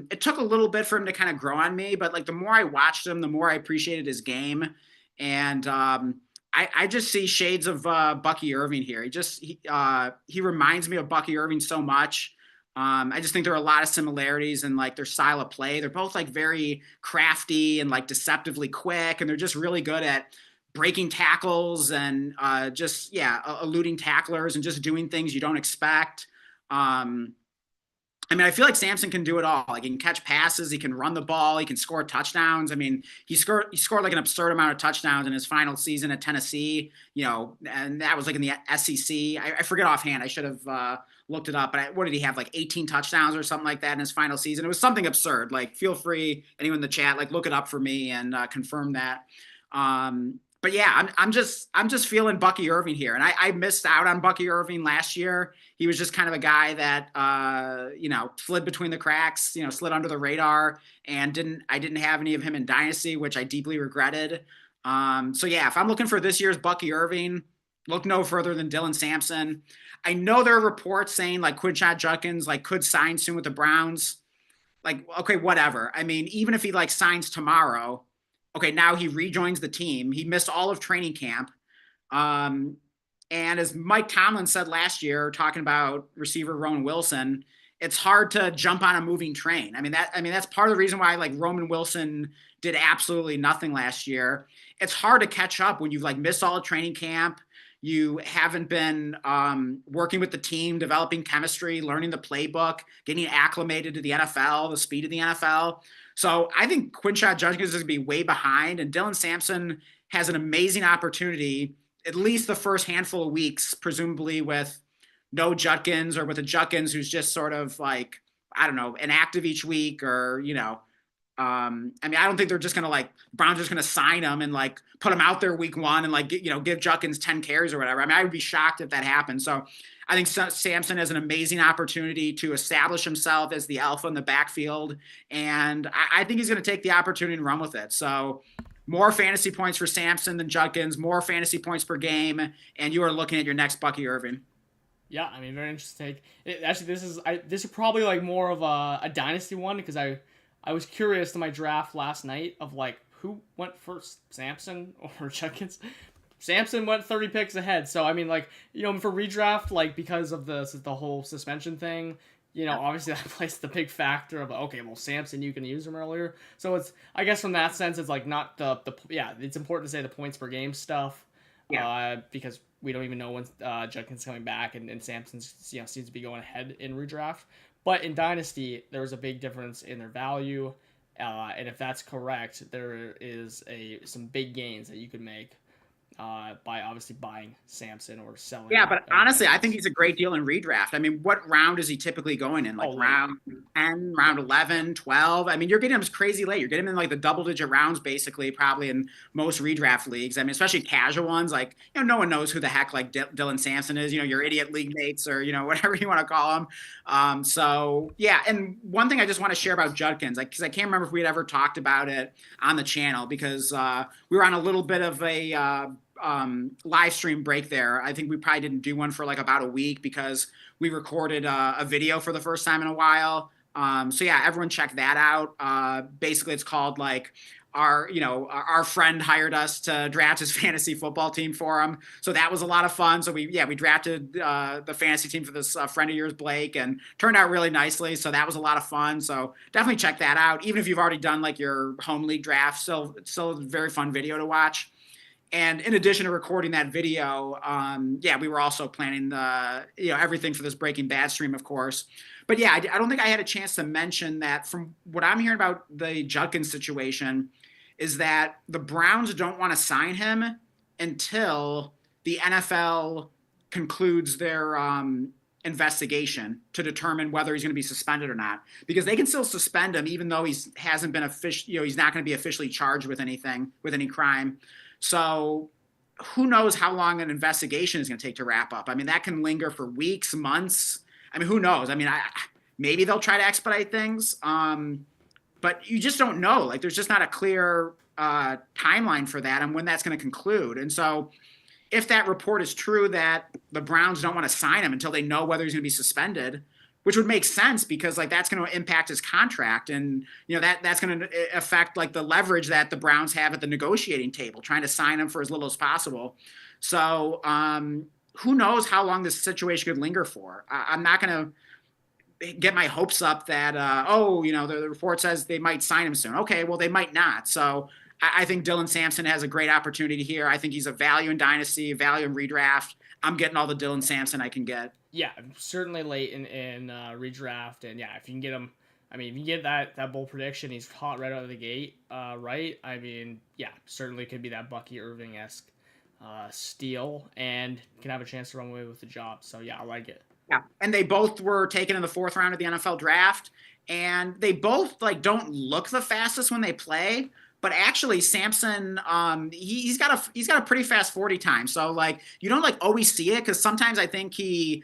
it took a little bit for him to kind of grow on me, but like the more I watched him, the more I appreciated his game. And I just see shades of Bucky Irving here. He reminds me of Bucky Irving so much. I just think there are a lot of similarities in like their style of play. They're both like very crafty and like deceptively quick, and they're just really good at breaking tackles and eluding tacklers and just doing things you don't expect. I feel like Sampson can do it all. Like he can catch passes, he can run the ball, he can score touchdowns. I mean, he scored like an absurd amount of touchdowns in his final season at Tennessee, and that was like in the SEC. I forget offhand. I should have looked it up, but what did he have, like 18 touchdowns or something like that in his final season? It was something absurd. Like, feel free, anyone in the chat, like look it up for me and confirm that. But yeah, I'm just feeling Bucky Irving here. And I missed out on Bucky Irving last year. He was just kind of a guy that, slid between the cracks, slid under the radar, and I didn't have any of him in Dynasty, which I deeply regretted. So yeah, if I'm looking for this year's Bucky Irving, look no further than Dylan Sampson. I know there are reports saying like Quinshon Judkins like could sign soon with the Browns. Like, okay, whatever. I mean, even if he like signs tomorrow, okay, now he rejoins the team. He missed all of training camp. And as Mike Tomlin said last year, talking about receiver Roman Wilson, it's hard to jump on a moving train. That's part of the reason why like Roman Wilson did absolutely nothing last year. It's hard to catch up when you've like missed all of training camp. You haven't been working with the team, developing chemistry, learning the playbook, getting acclimated to the NFL, the speed of the NFL. So I think Quinshon Judkins is going to be way behind, and Dylan Sampson has an amazing opportunity, at least the first handful of weeks, presumably with no Judkins or with a Judkins who's just sort of like, I don't know, inactive each week or, I don't think they're just going to like, Browns just going to sign him and like put him out there week one and like, give Judkins 10 carries or whatever. I would be shocked if that happened. So I think Sampson has an amazing opportunity to establish himself as the alpha in the backfield. And I think he's going to take the opportunity and run with it. So more fantasy points for Sampson than Judkins, more fantasy points per game. And you are looking at your next Bucky Irving. Yeah, very interesting take. Actually, this is probably like more of a dynasty one because I was curious to my draft last night of like who went first, Sampson or Judkins. Sampson went 30 picks ahead. So, for redraft, like, because of the whole suspension thing, obviously that plays the big factor of, okay, well, Sampson, you can use him earlier. So it's, I guess from that sense, it's like not it's important to say the points per game stuff, because we don't even know when Judkins coming back and Sampson, seems to be going ahead in redraft. But in Dynasty, there's a big difference in their value. And if that's correct, there is some big gains that you could make. by obviously buying Sampson or selling. Yeah, but honestly, I think he's a great deal in redraft. I mean, what round is he typically going in? Like round 10, round 11, 12? I mean, you're getting him crazy late. You're getting him in like the double-digit rounds, basically, probably in most redraft leagues. I mean, especially casual ones. Like, no one knows who the heck like Dylan Sampson is. Your idiot league mates or whatever you want to call him. So yeah, and one thing I just want to share about Judkins, because I can't remember if we had ever talked about it on the channel, because we were on a little bit of a live stream break there. I think we probably didn't do one for like about a week because we recorded a video for the first time in a while. So yeah, everyone check that out. Basically it's called like our friend hired us to draft his fantasy football team for him. So that was a lot of fun. So we drafted the fantasy team for this friend of yours, Blake, and turned out really nicely. So that was a lot of fun. So definitely check that out. Even if you've already done like your home league draft, still a very fun video to watch. And in addition to recording that video, we were also planning everything for this Breaking Bad stream, of course. But yeah, I don't think I had a chance to mention that from what I'm hearing about the Judkins situation is that the Browns don't want to sign him until the NFL concludes their investigation to determine whether he's going to be suspended or not, because they can still suspend him even though he's not going to be officially charged with any crime. So who knows how long an investigation is going to take to wrap up? I mean, that can linger for weeks, months. I mean, who knows? I mean, maybe they'll try to expedite things, but you just don't know. Like, there's just not a clear timeline for that and when that's going to conclude. And so if that report is true that the Browns don't want to sign him until they know whether he's going to be suspended, which would make sense because like that's going to impact his contract, and that's going to affect like the leverage that the Browns have at the negotiating table, trying to sign him for as little as possible. So who knows how long this situation could linger for? I'm not going to get my hopes up that the report says they might sign him soon. Okay, well they might not. So I think Dylan Sampson has a great opportunity here. I think he's a value in Dynasty, value in redraft. I'm getting all the Dylan Sampson I can get. Yeah, certainly late in redraft, and yeah, if you can get him, I mean, if you get that bold prediction, he's hot right out of the gate, right? I mean, yeah, certainly could be that Bucky Irving-esque steal, and can have a chance to run away with the job. So yeah, I like it. Yeah, and they both were taken in the 4th round of the NFL draft, and they both like don't look the fastest when they play. But actually, Sampson, he's got a pretty fast 40 time. So like you don't like always see it, because sometimes I think he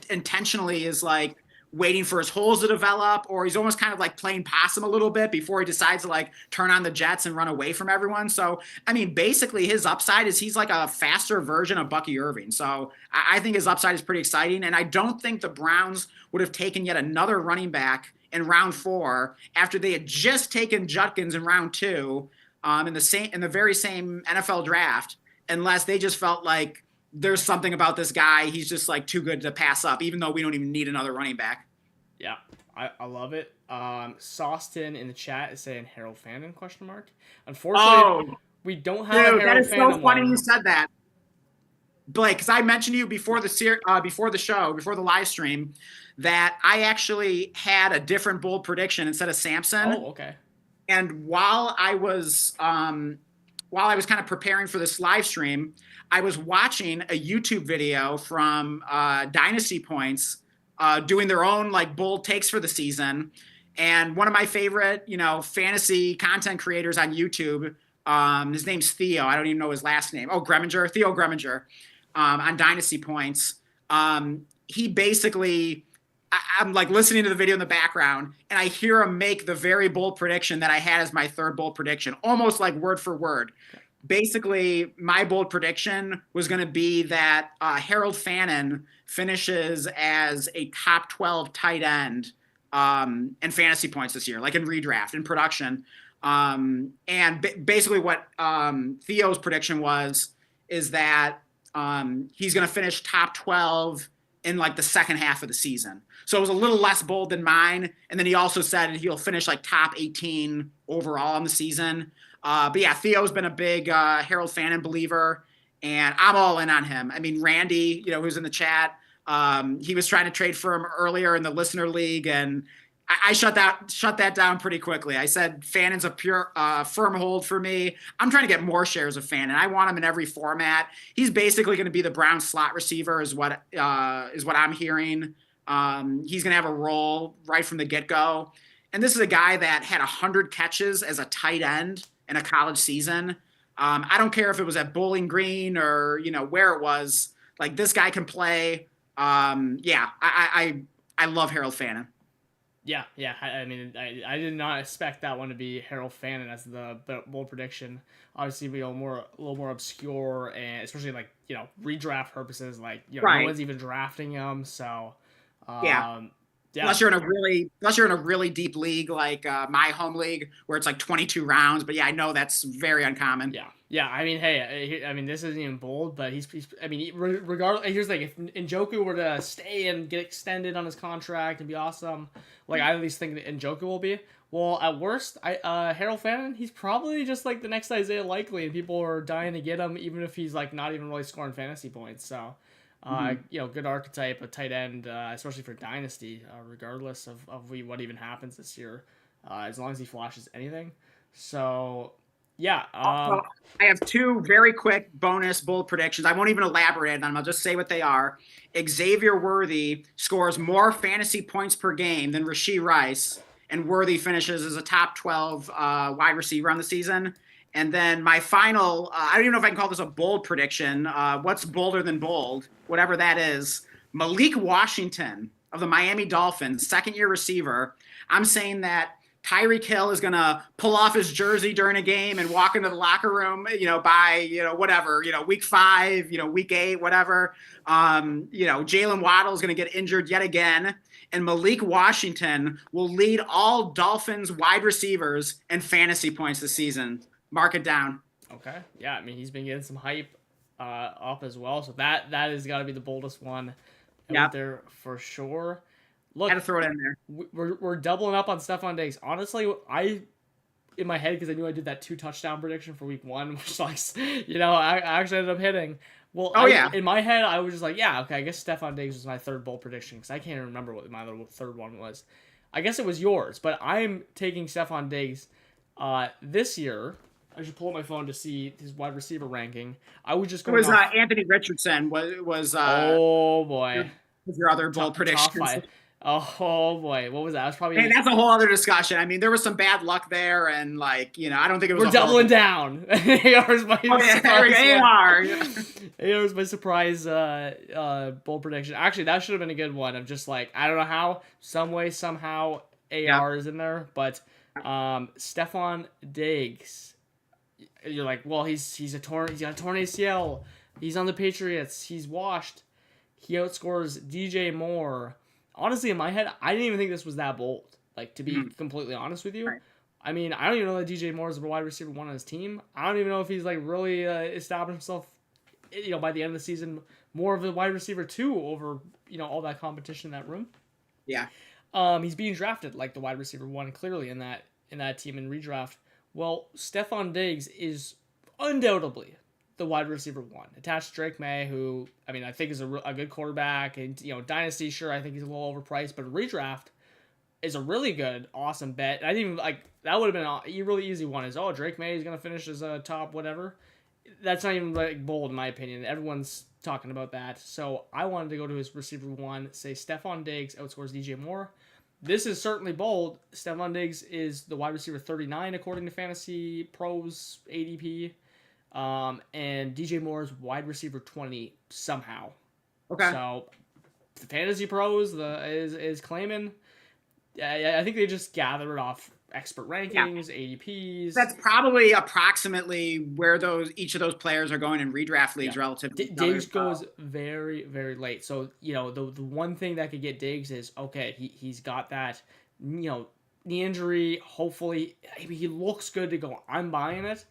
intentionally is like waiting for his holes to develop, or he's almost kind of like playing possum a little bit before he decides to like turn on the jets and run away from everyone. So I mean, basically his upside is he's like a faster version of Bucky Irving. So I think his upside is pretty exciting, and I don't think the Browns would have taken yet another running back in round 4 after they had just taken Judkins in round 2 in the very same NFL draft, unless they just felt like there's something about this guy, he's just like too good to pass up, even though we don't even need another running back. Yeah, I love it. Sawston in the chat is saying Harold Fannin ? Unfortunately, we don't have Harold Fannin. That is so funny you said that, Blake, because I mentioned to you before the show, before the live stream, that I actually had a different bold prediction instead of Sampson. Oh, okay. And while I was kind of preparing for this live stream, I was watching a YouTube video from Dynasty Points doing their own like bold takes for the season. And one of my favorite, fantasy content creators on YouTube, his name's Theo. I don't even know his last name. Oh, Theo Greminger, on Dynasty Points. He basically, I'm like listening to the video in the background, and I hear him make the very bold prediction that I had as my 3rd bold prediction, almost like word for word. Basically, my bold prediction was going to be that Harold Fannin finishes as a top 12 tight end in fantasy points this year, like in redraft, in production. Basically what Theo's prediction is that he's going to finish top 12 in like the second half of the season. So it was a little less bold than mine. And then he also said he'll finish like top 18 overall in the season. But yeah, Theo's been a big Harold Fannin believer, and I'm all in on him. I mean, Randy, who's in the chat, he was trying to trade for him earlier in the listener league, and I shut that down pretty quickly. I said Fannin's a pure firm hold for me. I'm trying to get more shares of Fannin. I want him in every format. He's basically going to be the Browns slot receiver, is what I'm hearing. He's going to have a role right from the get-go. And this is a guy that had 100 catches as a tight end in a college season. I don't care if it was at Bowling Green or where it was. Like, this guy can play. I love Harold Fannin. Yeah. I mean, I did not expect that one to be Harold Fannin as the bold prediction. Obviously, a little more obscure, and especially like redraft purposes, like right. No one's even drafting him. So yeah. Unless you're in a really deep league like my home league where it's like 22 rounds. But yeah, I know that's very uncommon. Yeah. I mean, hey, this isn't even bold, but he's I mean, regardless. Here's the thing: if Njoku were to stay and get extended on his contract and be awesome, like I at least think that Njoku will be. Well, at worst, Harold Fannin, he's probably just like the next Isaiah Likely, and people are dying to get him, even if he's like not even really scoring fantasy points. So. Good archetype, a tight end, especially for Dynasty, regardless of what even happens this year, as long as he flashes anything. So, yeah. I have two very quick bonus bold predictions. I won't even elaborate on them. I'll just say what they are. Xavier Worthy scores more fantasy points per game than Rashee Rice, and Worthy finishes as a top 12 wide receiver on the season. And then my final, I don't even know if I can call this a bold prediction. What's bolder than bold? Whatever that is. Malik Washington of the Miami Dolphins, second-year receiver. I'm saying that Tyreek Hill is going to pull off his jersey during a game and walk into the locker room, by, whatever, week 5, week 8, whatever. Jalen Waddle is going to get injured yet again. And Malik Washington will lead all Dolphins wide receivers in fantasy points this season. Mark it down. Okay. Yeah, I mean, he's been getting some hype up as well, so that has got to be the boldest one out there for sure. Look, had to throw it in there. We're doubling up on Stefon Diggs. Honestly, in my head, because I knew I did that 2 touchdown prediction for week 1, which I actually ended up hitting. Well, in my head, I was just like, yeah, okay, I guess Stefon Diggs was my third bold prediction, because I can't even remember what my little third one was. I guess it was yours, but I'm taking Stefon Diggs this year. I should pull up my phone to see his wide receiver ranking. I would just go. It was Anthony Richardson. Was oh boy. Was your other bold prediction? Oh boy, what was that? It was probably. Hey, that's a whole other discussion. I mean, there was some bad luck there, and I don't think it was. We're doubling down. AR's my AR's my surprise bold prediction. Actually, that should have been a good one. I'm just like, I don't know how, some way, somehow, AR is in there, but Stefon Diggs. You're like, well, he's got a torn ACL. He's on the Patriots. He's washed. He outscores DJ Moore. Honestly, in my head, I didn't even think this was that bold. Like, to be completely honest with you. Right. I mean, I don't even know that DJ Moore is a wide receiver 1 on his team. I don't even know if he's like really established himself, by the end of the season, more of a wide receiver 2 over, all that competition in that room. Yeah. He's being drafted like the wide receiver 1 clearly in that team in redraft. Well, Stefon Diggs is undoubtedly the wide receiver 1, attached to Drake May, who, I mean, I think is a good quarterback. And, Dynasty, sure, I think he's a little overpriced, but redraft is a really good, awesome bet. I didn't even, that would have been a really easy one is, Drake May is going to finish as a top whatever. That's not even, bold in my opinion. Everyone's talking about that. So I wanted to go to his receiver 1, say Stefon Diggs outscores DJ Moore. This is certainly bold. Stefon Diggs is the wide receiver 39 according to Fantasy Pros ADP, and DJ Moore is wide receiver 20 somehow. Okay. So the Fantasy Pros is claiming. I think they just gather it off expert rankings, ADPs. That's probably approximately where each of those players are going in redraft leagues relative to Diggs goes very, very late. So, the one thing that could get Diggs is, okay, he's got that, knee injury. Hopefully, he looks good to go. I'm buying it.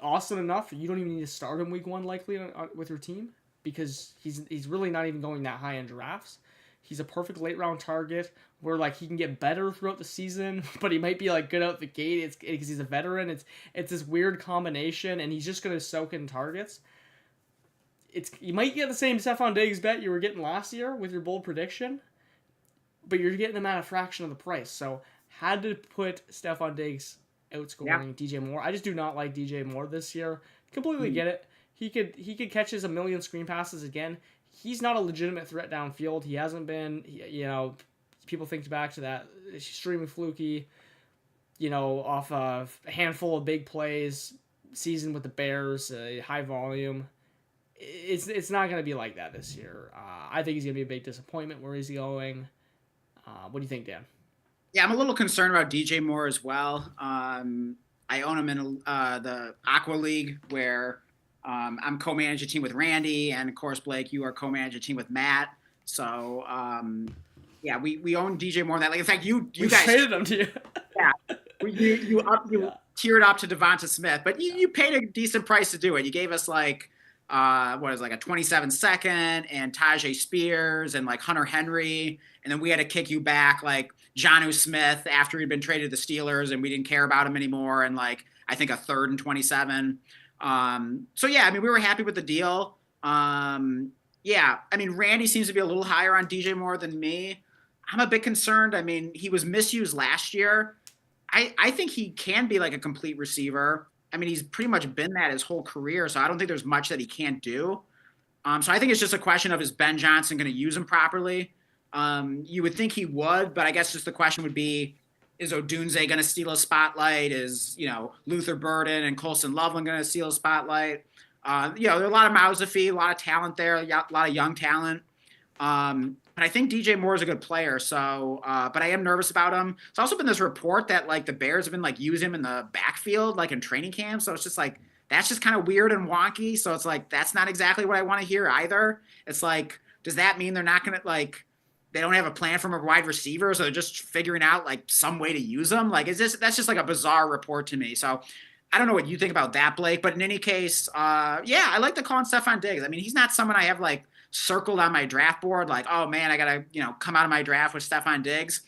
Awesome enough. You don't even need to start him week 1 likely with your team because he's really not even going that high in drafts. He's a perfect late round target where he can get better throughout the season, but he might be good out the gate. It's because he's a veteran. It's this weird combination, and he's just gonna soak in targets. You might get the same Stefon Diggs bet you were getting last year with your bold prediction, but you're getting them at a fraction of the price. So had to put Stefon Diggs outscoring DJ Moore. I just do not like DJ Moore this year. Completely get it. He could catch his a million screen passes again. He's not a legitimate threat downfield. He hasn't been. People think back to that extremely fluky, off of a handful of big plays season with the Bears, high volume. It's not going to be like that this year. I think he's going to be a big disappointment where he's going. What do you think, Dan? Yeah, I'm a little concerned about DJ Moore as well. I own him in the Aqua League where I'm co-managing a team with Randy, and of course, Blake, you are co-managing a team with Matt. So, we own DJ Moore in that league. In fact, you guys traded him to you. Yeah, you tiered up to Devonta Smith, but you paid a decent price to do it. You gave us a 27-second and Tajay Spears and Hunter Henry, and then we had to kick you back Jonnu Smith after he'd been traded to the Steelers and we didn't care about him anymore, and I think a 3rd and 27. We were happy with the deal. Randy seems to be a little higher on DJ Moore than me. I'm a bit concerned. He was misused last year. I think he can be a complete receiver. He's pretty much been that his whole career, so I don't think there's much that he can't do. So I think it's just a question of, is Ben Johnson going to use him properly? You would think he would, but I guess just the question would be, is Odunze going to steal a spotlight? Is, Luther Burden and Colson Loveland going to steal a spotlight? There are a lot of mouths to feed, a lot of talent there, a lot of young talent. But I think DJ Moore is a good player. So, but I am nervous about him. There's also been this report that the Bears have been using him in the backfield, in training camp. So it's just that's just kind of weird and wonky. So it's that's not exactly what I want to hear either. It's does that mean they're not going to they don't have a plan for a wide receiver? So they're just figuring out some way to use them. That's just a bizarre report to me. So I don't know what you think about that, Blake, but in any case, I like the call on Stefon Diggs. He's not someone I have circled on my draft board, oh man, I gotta, come out of my draft with Stefon Diggs.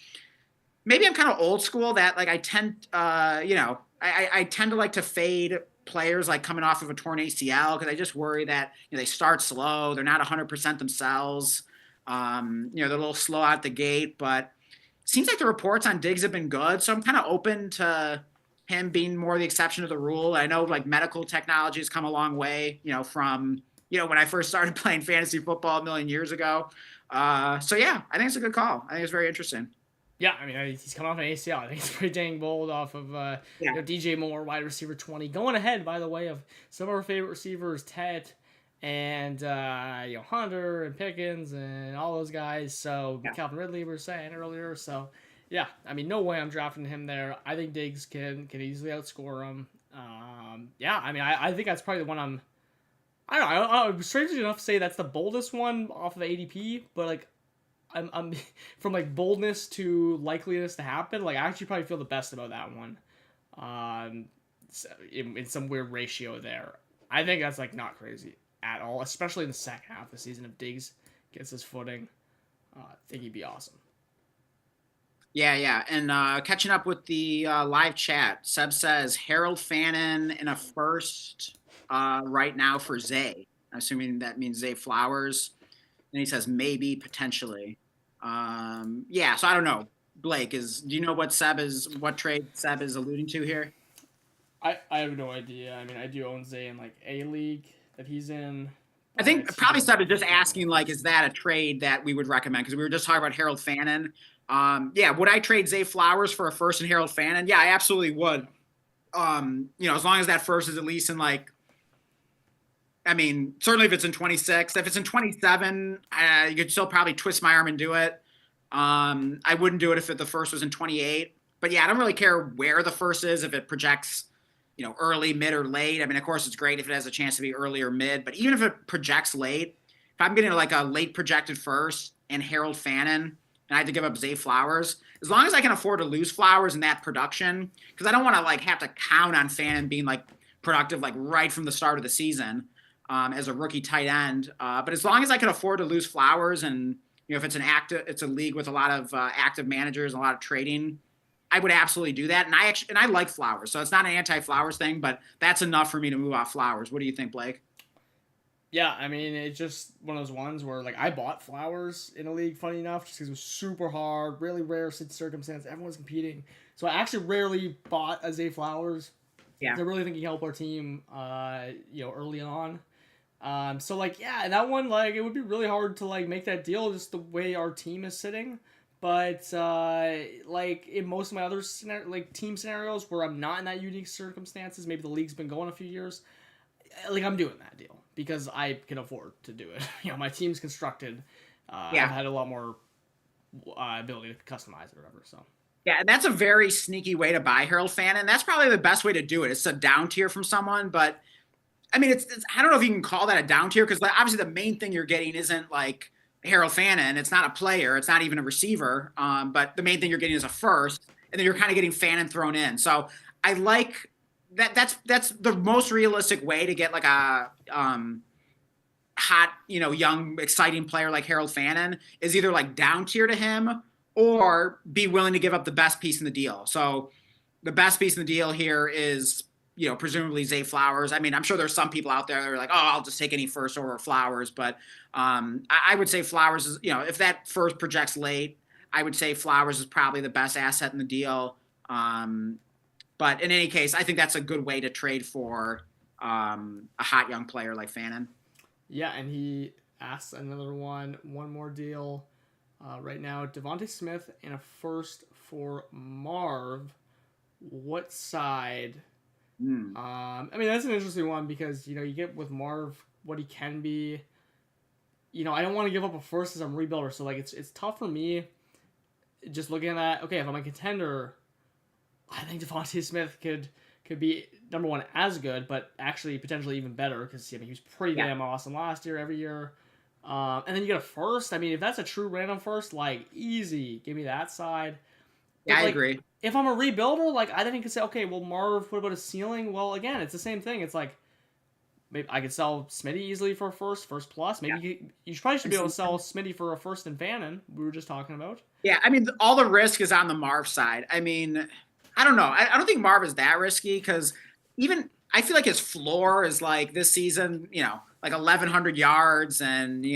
Maybe I'm kind of old school that I tend, I tend to like to fade players coming off of a torn ACL because I just worry that they start slow, they're not 100% themselves, they're a little slow out the gate, but it seems like the reports on Diggs have been good, so I'm kind of open to him being more the exception to the rule. I know medical technology has come a long way, from when I first started playing fantasy football a million years ago. I think it's a good call. I think it's very interesting. Yeah, he's coming off an ACL. I think it's pretty dang bold off of DJ Moore, wide receiver 20. Going ahead, by the way, of some of our favorite receivers, Tet and Hunter and Pickens and all those guys. So Calvin Ridley, we were saying earlier. So, no way I'm drafting him there. I think Diggs can easily outscore him. I think that's probably the one I don't know. Strangely enough, say that's the boldest one off of the ADP, but I'm from boldness to likeliness to happen. I actually probably feel the best about that one. In some weird ratio there. I think that's not crazy at all, especially in the second half of the season. If Diggs gets his footing, I think he'd be awesome. Yeah. And catching up with the live chat, Seb says Harold Fannin in a first. Right now for Zay. I'm assuming that means Zay Flowers. And he says maybe, potentially. So I don't know. Blake, do you know what trade Seb is alluding to here? I have no idea. I do own Zay in A league that he's in. I think probably Seb is just asking is that a trade that we would recommend? Because we were just talking about Harold Fannin. Would I trade Zay Flowers for a first and Harold Fannin? Yeah, I absolutely would. As long as that first is at least in certainly if it's in 26, if it's in 27, you could still probably twist my arm and do it. I wouldn't do it if the first was in 28. But I don't really care where the first is, if it projects, early, mid, or late. Of course, it's great if it has a chance to be early or mid. But even if it projects late, if I'm getting a late projected first and Harold Fannin, and I have to give up Zay Flowers, as long as I can afford to lose Flowers in that production, because I don't want to have to count on Fannin being productive right from the start of the season. As a rookie tight end. But as long as I can afford to lose Flowers and, if it's it's a league with a lot of active managers and a lot of trading, I would absolutely do that. And I like Flowers. So it's not an anti-Flowers thing, but that's enough for me to move off Flowers. What do you think, Blake? Yeah, I mean, it's just one of those ones where, like, I bought Flowers in a league, funny enough, just because it was super hard, really rare circumstance. Everyone's competing. So I actually rarely bought a Zay Flowers. Yeah. I really think he helped our team, early on. So, like, yeah, that one, like, it would be really hard to, like, make that deal just the way our team is sitting. But, like, in most of my other team scenarios where I'm not in that unique circumstances, maybe the league's been going a few years, like, I'm doing that deal because I can afford to do it. My team's constructed. I've had a lot more ability to customize it or whatever. So Yeah, and that's a very sneaky way to buy Harold Fannin. That's probably the best way to do it. It's a down tier from someone, but I mean, it's I don't know if you can call that a down tier because obviously the main thing you're getting isn't like Harold Fannin. It's not a player. It's not even a receiver. But the main thing you're getting is a first, and then you're kind of getting Fannin thrown in. So I like that. That's the most realistic way to get like a hot, young, exciting player like Harold Fannin is either like down tier to him or be willing to give up the best piece in the deal. So the best piece in the deal here is, presumably Zay Flowers. I mean, I'm sure there's some people out there that are like, oh, I'll just take any first over Flowers. But I would say Flowers is, if that first projects late, I would say Flowers is probably the best asset in the deal. But in any case, I think that's a good way to trade for a hot young player like Fannin. Yeah, and he asks one more deal. Right now, Devontae Smith and a first for Marv. What side? I mean, that's an interesting one because, you get with Marv what he can be. I don't want to give up a first as I'm a rebuilder, so, like, it's tough for me just looking at that. Okay, if I'm a contender, I think Devontae Smith could be, number one, as good, but actually potentially even better because, he was pretty damn awesome last year, every year. And then you get a first. I mean, if that's a true random first, like, easy. Give me that side. Yeah, I agree. If I'm a rebuilder, like, I think I could say, okay, well, Marv, what about a ceiling? Well, again, it's the same thing. It's like, maybe I could sell Smitty easily for a first plus. Maybe you probably should be able to sell Smitty for a first and Fannin, we were just talking about. Yeah, I mean, all the risk is on the Marv side. I mean, I don't know. I don't think Marv is that risky because even I feel like his floor is like this season, like 1,100 yards. And,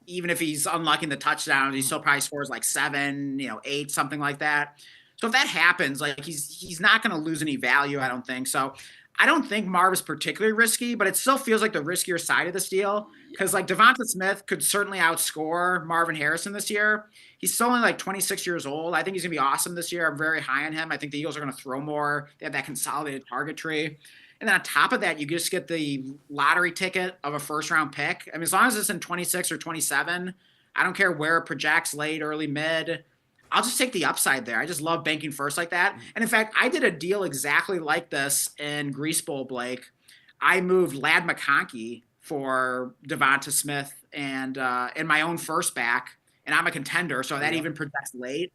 even if he's unlocking the touchdowns, he still probably scores like 7, 8, something like that. So if that happens, like he's not going to lose any value, I don't think. So I don't think Marv is particularly risky, but it still feels like the riskier side of this deal because like Devonta Smith could certainly outscore Marvin Harrison this year. He's still only like 26 years old. I think he's going to be awesome this year. I'm very high on him. I think the Eagles are going to throw more. They have that consolidated target tree. And then on top of that, you just get the lottery ticket of a first-round pick. I mean, as long as it's in 26 or 27, I don't care where it projects, late, early, mid. I'll just take the upside there. I just love banking first like that. And in fact, I did a deal exactly like this in Grease Bowl, Blake. I moved Lad McConkey for Devonta Smith and my own first back, and I'm a contender, so that even projects late.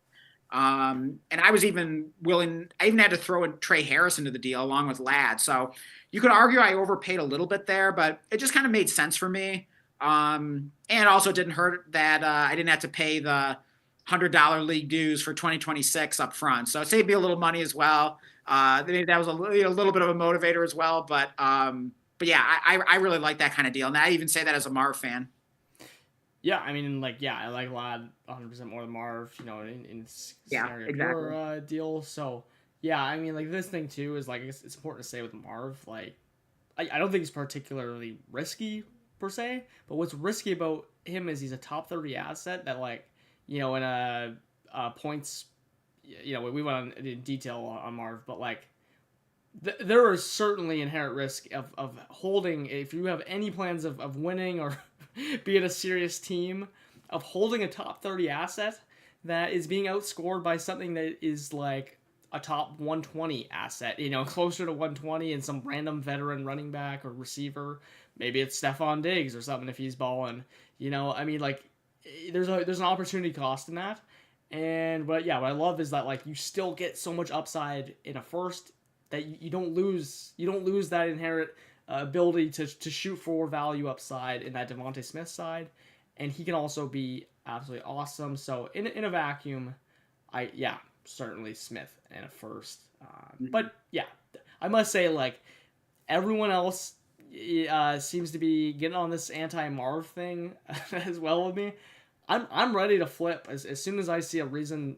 And I was even willing, I even had to throw in Trey Harrison to the deal along with Ladd. So you could argue I overpaid a little bit there, but it just kind of made sense for me. And also didn't hurt that I didn't have to pay the $100 league dues for 2026 up front. So it saved me a little money as well. Maybe that was a little bit of a motivator as well. But yeah, I really like that kind of deal. And I even say that as a Marv fan. Yeah, I mean, I like Ladd 100% more than Marv, in scenario exactly. Deal. So, yeah, I mean, like, this thing, too, is, like, it's important to say with Marv, like, I don't think he's particularly risky, per se, but what's risky about him is he's a top 30 asset that, like, in a points, we went on in detail on Marv, but, like, there is certainly inherent risk of holding, if you have any plans of winning or being a serious team, of holding a top 30 asset that is being outscored by something that is like a top 120 asset, closer to 120 and some random veteran running back or receiver. Maybe it's Stefon Diggs or something if he's balling. I mean, like, there's an opportunity cost in that. And what I love is that, like, you still get so much upside in a first that you don't lose that inherent ability to shoot for value upside in that Devontae Smith side, and he can also be absolutely awesome. So in a vacuum, certainly Smith and a first. But yeah, I must say, like, everyone else, seems to be getting on this anti-Marv thing as well with me. I'm ready to flip as soon as I see a reason,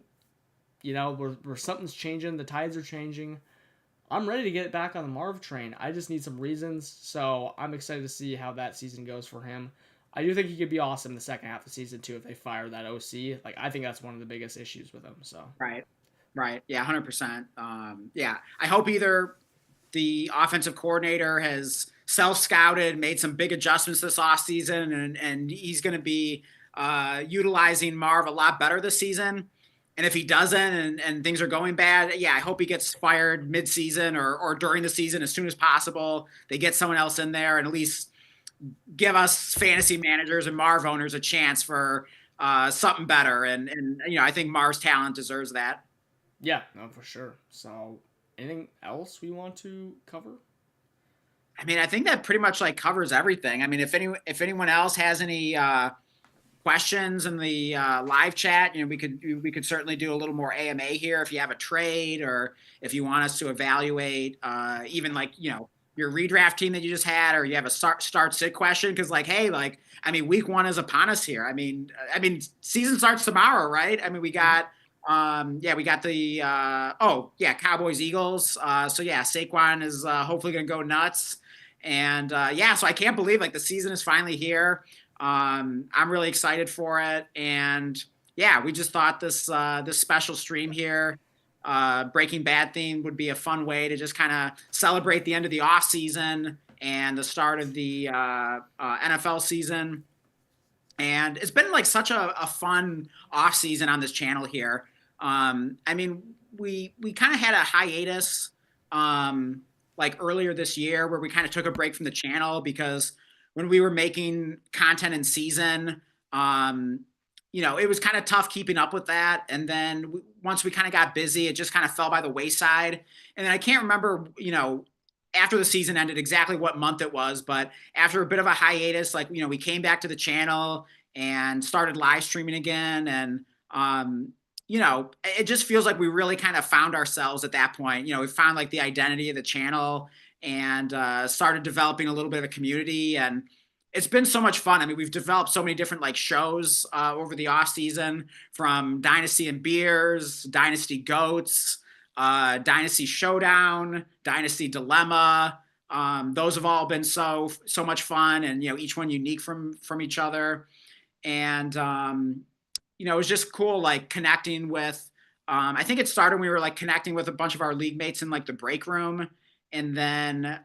where something's changing, the tides are changing. I'm ready to get back on the Marv train. I just need some reasons, so I'm excited to see how that season goes for him. I do think he could be awesome the second half of the season too if they fire that OC. Like, I think that's one of the biggest issues with him. So Right. Yeah, 100%. Yeah, I hope either the offensive coordinator has self-scouted, made some big adjustments this offseason, and he's going to be utilizing Marv a lot better this season. And if he doesn't and things are going bad, yeah, I hope he gets fired mid-season or during the season as soon as possible. They get someone else in there and at least give us fantasy managers and Marv owners a chance for something better. And I think Marv's talent deserves that. Yeah, no, for sure. So anything else we want to cover? I mean, I think that pretty much like covers everything. I mean, if anyone else has any questions in the live chat, we could certainly do a little more AMA here if you have a trade or if you want us to evaluate even like your redraft team that you just had, or you have a start sit question, because week 1 is upon us here. I mean season starts tomorrow, right? I mean we got the Cowboys Eagles. So yeah, Saquon is hopefully gonna go nuts, and so I can't believe like the season is finally here. I'm really excited for it, and yeah, we just thought this special stream here, Breaking Bad theme, would be a fun way to just kind of celebrate the end of the off season and the start of the NFL season. And it's been like such a fun off season on this channel here. I mean, we kind of had a hiatus like earlier this year where we kind of took a break from the channel because when we were making content in season, it was kind of tough keeping up with that. And then once we kind of got busy, it just kind of fell by the wayside. And then I can't remember, after the season ended exactly what month it was, but after a bit of a hiatus, we came back to the channel and started live streaming again. And, it just feels like we really kind of found ourselves at that point. We found like the identity of the channel and started developing a little bit of a community, and it's been so much fun. I mean, we've developed so many different like shows over the off season, from Dynasty and Beers, Dynasty Goats, Dynasty Showdown, Dynasty Dilemma. Those have all been so much fun, and each one unique from each other. And it was just cool like connecting with. I think it started when we were like connecting with a bunch of our league mates in like the break room. And then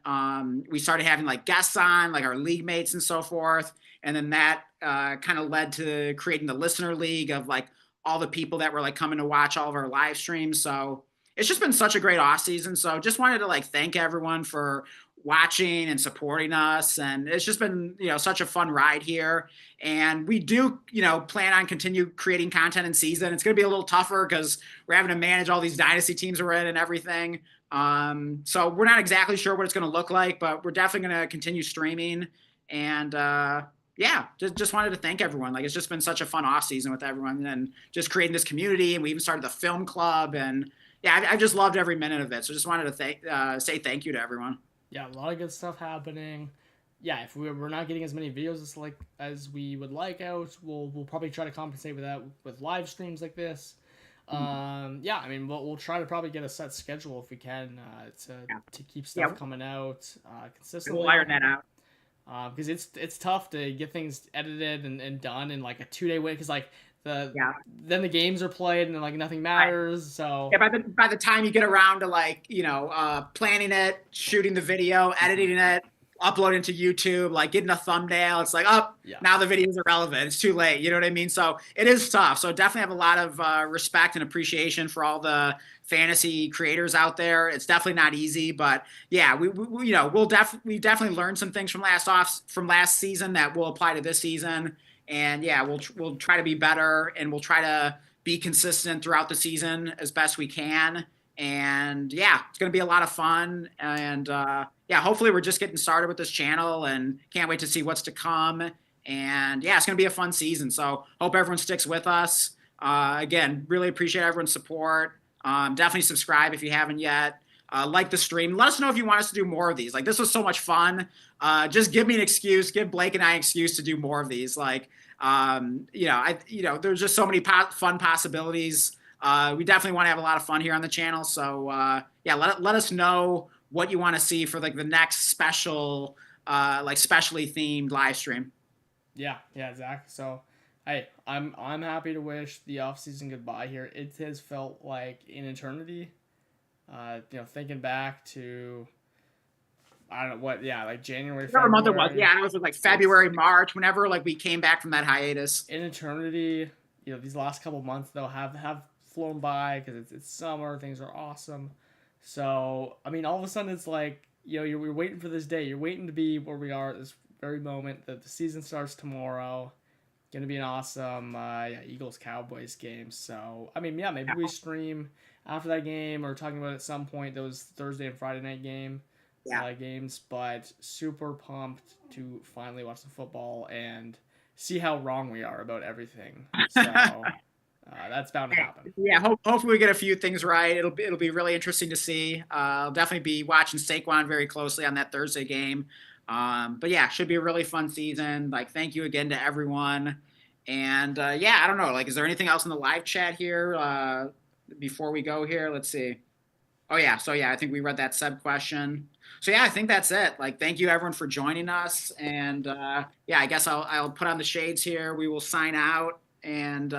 we started having like guests on, like our league mates and so forth. And then that kind of led to creating the listener league of like all the people that were like coming to watch all of our live streams. So it's just been such a great off season. So just wanted to like thank everyone for watching and supporting us. And it's just been, such a fun ride here. And we do, plan on continue creating content in season. It's going to be a little tougher because we're having to manage all these dynasty teams we're in and everything. So we're not exactly sure what it's going to look like, but we're definitely going to continue streaming. And just wanted to thank everyone. Like, it's just been such a fun off season with everyone and just creating this community. And we even started the film club, and I just loved every minute of it. So just wanted to say thank you to everyone. Yeah, a lot of good stuff happening. Yeah, if we're not getting as many videos as we would like out, we'll probably try to compensate with that with live streams like this. I mean, we'll try to probably get a set schedule if we can to keep stuff coming out consistently. We'll iron that out. Because it's tough to get things edited and done in like a 2-day wait, because like then the games are played and like nothing matters. So by the time you get around to like planning it, shooting the video, editing it, uploading to YouTube, like getting a thumbnail, it's like now the video is irrelevant. It's too late. You know what I mean? So it is tough. So definitely have a lot of respect and appreciation for all the fantasy creators out there. It's definitely not easy, but yeah, we definitely learned some things from last season that will apply to this season. And yeah, we'll try to be better, and we'll try to be consistent throughout the season as best we can. And yeah, it's going to be a lot of fun. And hopefully we're just getting started with this channel, and can't wait to see what's to come. And yeah, it's going to be a fun season. So hope everyone sticks with us. Again, really appreciate everyone's support. Definitely subscribe if you haven't yet. like the stream. Let us know if you want us to do more of these. Like, this was so much fun. Just give me an excuse. Give Blake and I an excuse to do more of these. Like, there's just so many fun possibilities. We definitely want to have a lot of fun here on the channel. So let us know what you want to see for like the next special, specially themed live stream. Yeah, Zach. So, hey, I'm happy to wish the offseason goodbye here. It has felt like an eternity. Thinking back to, I don't know what, like January, Whatever month it was. Yeah, I know it was like February, March, whenever like we came back from that hiatus. In eternity, these last couple months though have flown by because it's summer, things are awesome. So, I mean, all of a sudden it's like, you're waiting for this day. You're waiting to be where we are at this very moment that the season starts tomorrow. Going to be an awesome Eagles-Cowboys game. So, I mean, maybe we stream after that game or talking about at some point those Thursday and Friday night games. But super pumped to finally watch the football and see how wrong we are about everything. So that's bound to happen. Yeah, hopefully we get a few things right. It'll be really interesting to see. I'll definitely be watching Saquon very closely on that Thursday game. But yeah, should be a really fun season. Like, thank you again to everyone. And I don't know. Like, is there anything else in the live chat here before we go here? Let's see. Oh yeah. So yeah, I think we read that sub question. So yeah, I think that's it. Like, thank you everyone for joining us. And I guess I'll put on the shades here. We will sign out. And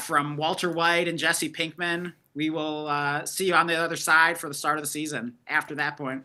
from Walter White and Jesse Pinkman, we will see you on the other side for the start of the season after that point.